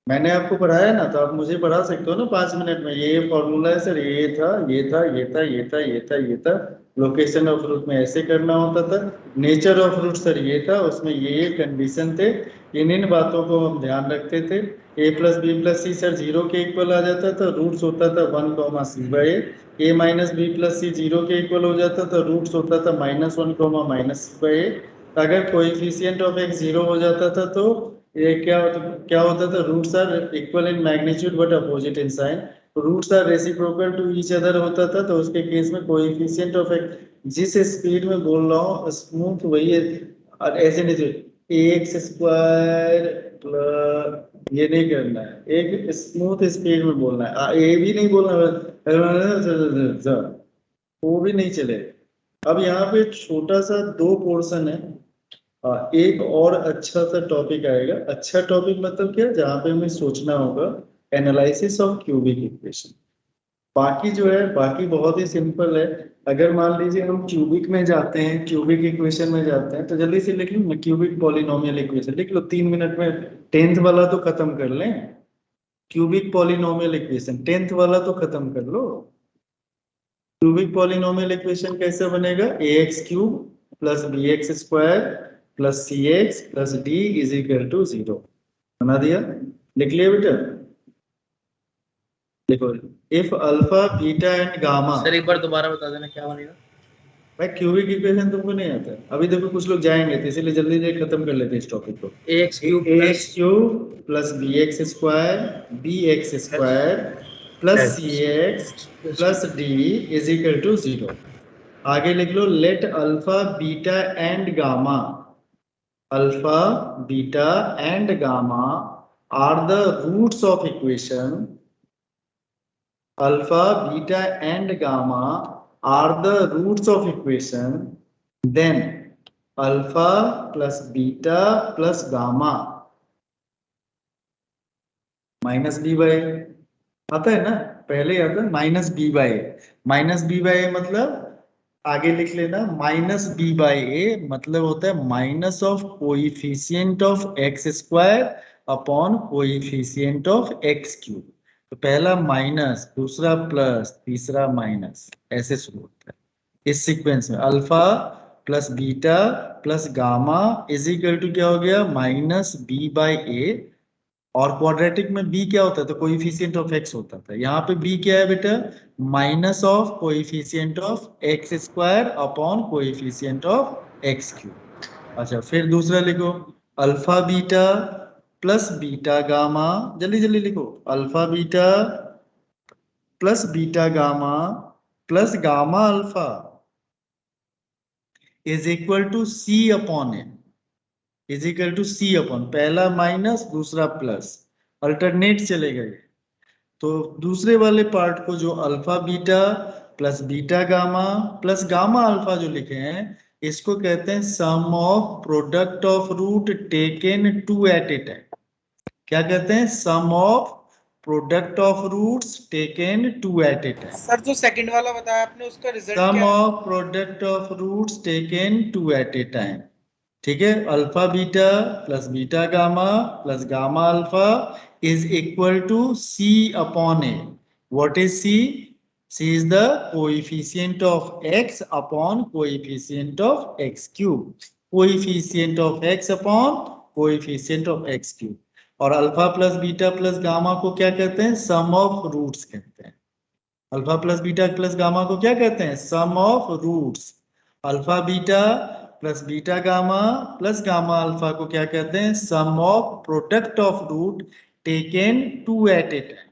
मैंने आपको पढ़ाया ना, तो आप मुझे पढ़ा सकते हो ना 5 मिनट में, ये फॉर्मूला है सर, ये था ये था ये था ये था ये था ये था, लोकेशन ऑफ रूट में ऐसे करना होता था, नेचर ऑफ रूट सर ये था, उसमें ये कंडीशन थे, इन बातों को हम ध्यान रखते थे। a + b + c सर 0 के इक्वल आ जाता था, रूट्स होता था 1, c/a। a - b + c 0 के इक्वल हो जाता था, रूट्स होता था -1, c/a। अगर कोएफिशिएंट ऑफ x 0 हो जाता था तो ये क्या होता था, roots are equal in magnitude but opposite in sign. Roots are reciprocal to each other होता था, तो उसके केस में कोएफिशिएंट ऑफ एक्स, जिस स्पीड में बोल रहा हूँ स्मूथ वही है, और ऐसे नहीं ax² ये नहीं करना है, एक स्मूथ स्पीड में बोलना है, ये भी नहीं बोलना वो भी नहीं चले। अब यहाँ पे छोटा सा 2 पोर्शन है। एक और अच्छा सा टॉपिक आएगा, अच्छा टॉपिक मतलब क्या, जहाँ पे हमें सोचना होगा एनालिसिस ऑफ क्यूबिक इक्वेशन। बाकी जो है बाकी बहुत ही सिंपल है। अगर मान लीजिए हम क्यूबिक में जाते हैं, क्यूबिक इक्वेशन में जाते हैं, तो जल्दी से लिख लो, क्यूबिक पॉलिनोमियल इक्वेशन लिख लो 3 मिनट में। 10th वाला तो खत्म कर लें, क्यूबिक पॉलिनोमियल इक्वेशन 10th वाला तो खत्म कर लो। क्यूबिक पॉलिनोमियल इक्वेशन कैसे बनेगा, ax³ + bx² plus C X plus D is equal to 0। बना दिया, लिख लिया बेटा। देखो if alpha beta and gamma, sir एक बार दोबारा बता देना क्या बनेगा। भाई क्यूबिक इक्वेशन तुमको नहीं आता। अभी देखो कुछ लोग जाएंगे तो इसलिए जल्दी जल्दी खत्म कर लेते हैं इस टॉपिक को। ax cube plus bx square bx square plus cx plus d is equal to 0। आगे लिख लो let alpha beta and gamma, alpha beta and gamma are the roots of equation, alpha beta and gamma are the roots of equation, then alpha plus beta plus gamma minus b by a आता है ना, पहले आता है minus b by a. Minus b by a मतलब आगे लिख लेना माइनस बी बाई ए मतलब होता है minus of coefficient of X square upon coefficient of X cube. तो पहला माइनस, दूसरा प्लस, तीसरा माइनस, ऐसे शुरू होता है इस सीक्वेंस में। Alpha plus beta plus gamma is equal to क्या हो गया, माइनस बी बाई ए। और क्वाड्रेटिक में b क्या होता है, तो कोएफिशिएंट ऑफ x होता था। यहाँ पे b क्या है बेटा, minus of coefficient of X square upon coefficient of X cube. अच्छा फिर दूसरा लिखो alpha beta plus beta gamma, जल्दी जल्दी लिखो, alpha beta plus beta gamma plus gamma alpha is equal to C upon A, is equal to C upon पहला माइनस दूसरा प्लस, अल्टरनेट चलेगा ये। तो दूसरे वाले पार्ट को जो alpha beta plus beta gamma plus gamma alpha जो लिखे हैं इसको कहते हैं sum of product of root taken two at a time. क्या कहते हैं, sum of product of roots taken two at a time. Sir जो सेकंड वाला बताया आपने उसका रिजल्ट सम क्या है? Of product of roots taken two at a time. ठीक है, alpha beta plus beta gamma plus gamma alpha is equal to C upon a. What is c? C is the coefficient of x upon coefficient of x cube, coefficient of x upon coefficient of x cube. और alpha plus beta plus gamma को क्या कहते हैं, सम ऑफ रूट्स कहते हैं। Alpha plus beta plus gamma को क्या कहते हैं, sum of roots. Alpha beta plus beta gamma plus gamma alpha को क्या कहते हैं, sum of product of root taken two at a time.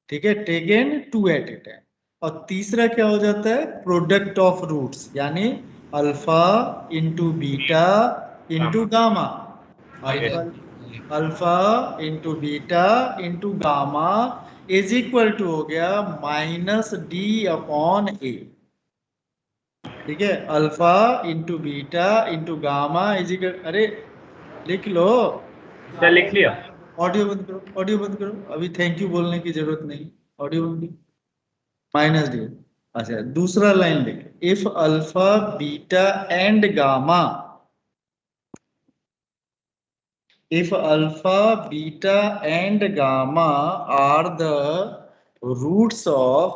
ठीक है, taken two at a time. और तीसरा क्या हो जाता है, प्रोडक्ट ऑफ रूट्स, यानी alpha into beta into gamma, alpha into beta into gamma is equal to हो गया माइनस डी अपॉन ए। ठीक है, alpha into beta into gamma is equal, अरे लिख लो, क्या लिख लिया? ऑडियो बंद करो, ऑडियो बंद करो, अभी थैंक यू बोलने की जरूरत नहीं, ऑडियो बंद करो। Minus D. अच्छा दूसरा लाइन लिख, if alpha beta and gamma, if alpha beta and gamma are the roots of,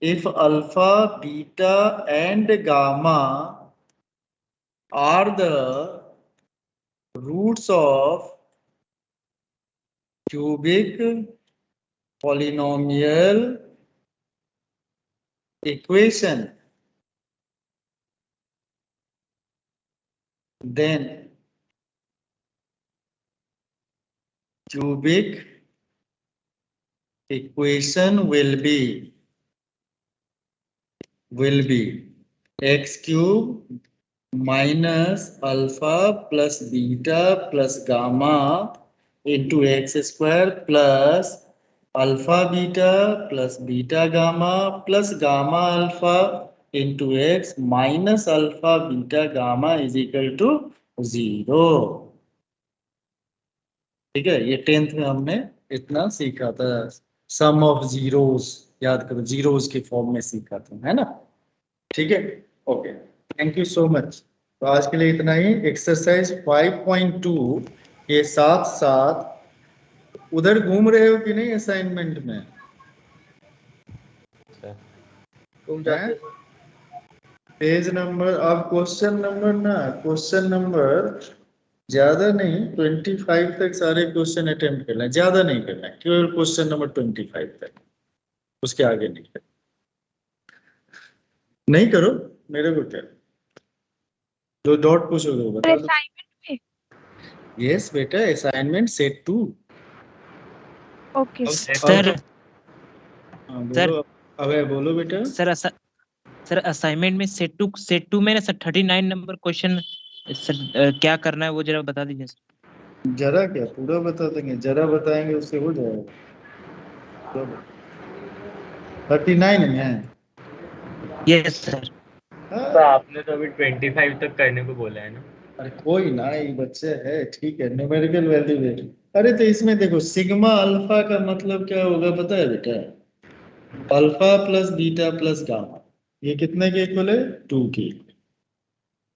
if alpha beta and gamma are the roots of cubic polynomial equation, then cubic equation will be x cube minus alpha plus beta plus gamma into x square plus alpha beta plus beta gamma plus gamma alpha into x minus alpha beta gamma is equal to 0। ठीक है, ये 10th में हमने इतना सीखा था, सम ऑफ जीरोस, याद करो जीरोस के फॉर्म में सीखा था, है ना। ठीक है, okay, thank you so much. तो आज के लिए इतना ही। एक्सरसाइज 5.2 के साथ साथ उधर घूम रहे हो कि नहीं असाइनमेंट में? तुम जाते हो? पेज नंबर, आप क्वेश्चन नंबर ज्यादा नहीं, 25 तक सारे क्वेश्चन अटेम्प्ट करना है, ज्यादा नहीं करना है, केवल क्वेश्चन नंबर 25 तक, उसके आगे नहीं करना। नहीं करो, मेरे को क्या, जो डॉट पूछोगे वो बता दो। असाइनमेंट में? यस बेटा, असाइनमेंट सेट 2। ओके सर बोलो, अबे बोलो बेटा। सर असाइनमेंट में सेट टू में ना सर 39 नंबर क्वेश्चन सर क्या करना है वो जरा बता दीजिए सर। जरा क्या, पूरा बता देंगे, जरा बताएंगे उससे हो जाएगा। 39 में है। Yes sir. तो आपने तो अभी 25 तक करने को बोला है ना। अरे कोई ना, ये बच्चे है, ठीक है, न्यूमेरिकल वैल्यू दे। अरे तो इसमें देखो, सिग्मा अल्फा का मतलब क्या होगा पता है बेटा? Alpha plus beta plus gamma, ये कितने के इक्वल है? 2 के।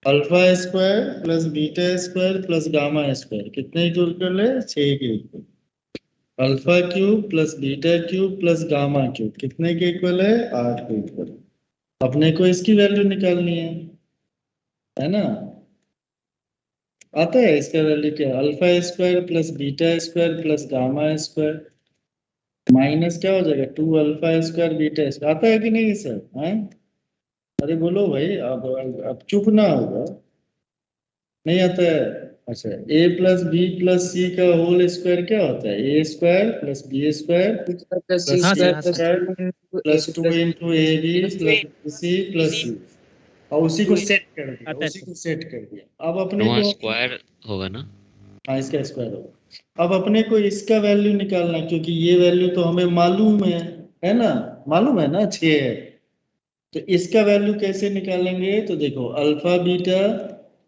Alpha square plus beta square plus gamma square कितने के इक्वल है? 6 के equal. Alpha cube plus beta cube plus gamma cube कितने के इक्वल है? 8 के इक्वल। अपने को इसकी वैल्यू निकालनी है ना? आता है इसका वैल्यू क्या? Alpha square plus beta square plus gamma square minus क्या हो जाएगा? 2 अल्फा स्क्वायर बीटा स्क्वायर। आता है कि नहीं सर? हैं? अरे बोलो भाई, अब चुप ना होगा, नहीं आता है? अच्छा, a plus b plus c का होल स्क्वायर क्या होता है? A square plus b square plus c square plus 2 into a b plus c plus c, और उसी को सेट कर दिया, अब अपने को स्क्वायर होगा ना? हाँ, इसका स्क्वायर होगा। अब अपने को इसका वैल्यू निकालना है, क्योंकि ये वैल्यू तो हमें मालूम है ना? मालूम है ना 6 है। तो इसका वैल्यू कैसे निकालेंगे? तो देखो, alpha beta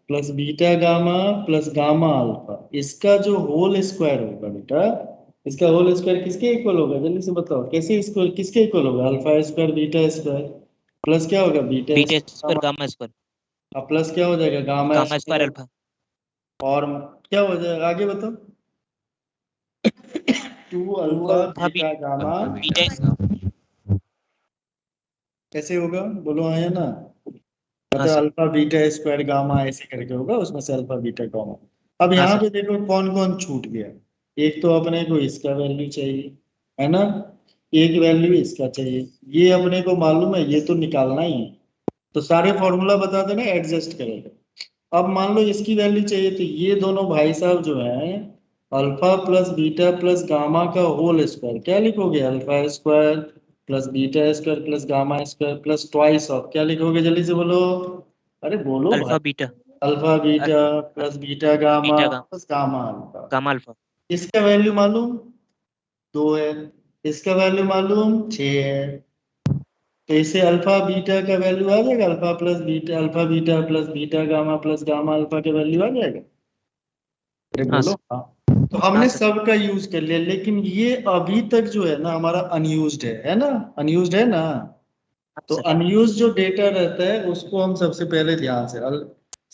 plus beta gamma plus gamma alpha, इसका जो होल स्क्वायर होगा बेटा, इसका होल स्क्वायर किसके इक्वल होगा? जल्दी से बताओ, कैसे स्क्वायर किसके इक्वल होगा? Alpha square beta square plus क्या होगा? बीटा स्क्वायर गामा स्क्वायर, अब प्लस क्या हो जाएगा? गामा स्क्वायर अल्फा, और क्या हो जाएगा आगे बताओ? 2 अल्फा बीटा गामा कैसे होगा? बोलो हाँ या ना? मतलब अल्फा बीटा स्क्वायर गामा ऐसे करके होगा, उसमें से अल्फा बीटा गामा। अब यहाँ पे देखो कौन कौन छूट गया। एक तो अपने को इसका वैल्यू चाहिए, है ना? एक वैल्यू इसका चाहिए, ये अपने को मालूम है, ये तो निकालना ही है। तो सारे फॉर्मूला बता देना, एडजस्ट करेगा। अब मान लो इसकी वैल्यू चाहिए, तो ये दोनों भाई साहब जो है, alpha plus beta plus gamma का होल स्क्वायर क्या लिखोगे? Alpha square plus beta square plus gamma square plus twice of क्या लिखोगे? जल्दी से बोलो, अरे बोलो alpha beta plus beta gamma plus gamma alpha. इसका वैल्यू मालूम 2 है, इसका वैल्यू मालूम 6 है, तो इसे अल्फा बीटा का वैल्यू आ जाएगा, alpha beta plus beta gamma plus gamma alpha का वैल्यू आ जाएगा। अरे बोलो हाँ। तो हमने सबका यूज कर लिया, लेकिन ये अभी तक जो है ना हमारा अनयूज्ड है ना? अनयूज्ड है ना? तो अनयूज जो डेटा रहता है उसको हम सबसे पहले ध्यान से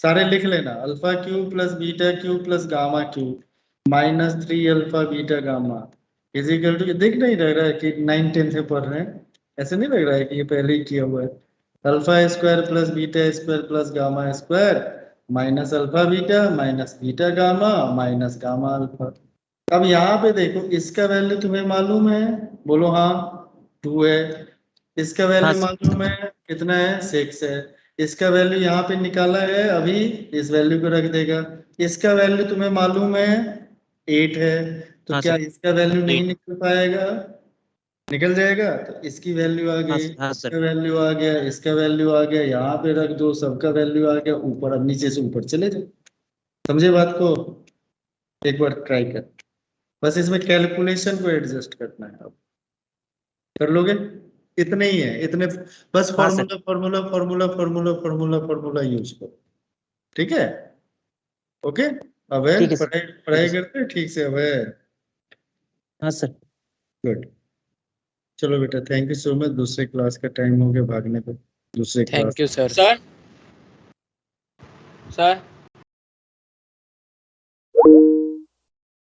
सारे लिख लेना। Alpha cube plus beta cube plus gamma cube minus 3 alpha beta gamma is equal to, देख नहीं लग रहा है कि 9-10 में पढ़ रहे हैं? ऐसे नहीं लग रहा है कि ये पहले ही किया हुआ है? Alpha square plus beta square plus gamma square minus alpha beta minus beta gamma minus gamma alpha. अब यहाँ पे देखो, इसका वैल्यू तुम्हें मालूम है? बोलो हाँ, 2 है। इसका वैल्यू मालूम है कितना है? 6 है। इसका वैल्यू यहाँ पे निकाला है अभी, इस वैल्यू को रख देगा। इसका वैल्यू तुम्हें मालूम है 8 है, तो क्या इसका वैल्यू नहीं निकल पाएगा? निकल जाएगा। तो इसकी वैल्यू आ गई, इसका वैल्यू आ गया, इसका वैल्यू आ गया, यहाँ पे रख दो, सबका वैल्यू आ गया ऊपर। अब नीचे से ऊपर चले जाओ, समझे बात को? एक बार ट्राई कर, बस इसमें कैलकुलेशन को एडजस्ट करना है। अब कर लोगे? इतने ही है, इतने बस फॉर्मूला यूज करो, ठीक है? ओके, अब है पढ़ाई करते हैं ठीक से? अब है हाँ सर, गुड। चलो बेटा, थैंक यू सो मच। दूसरे क्लास का टाइम हो गया भागने पे, दूसरे class. Thank you sir. Sir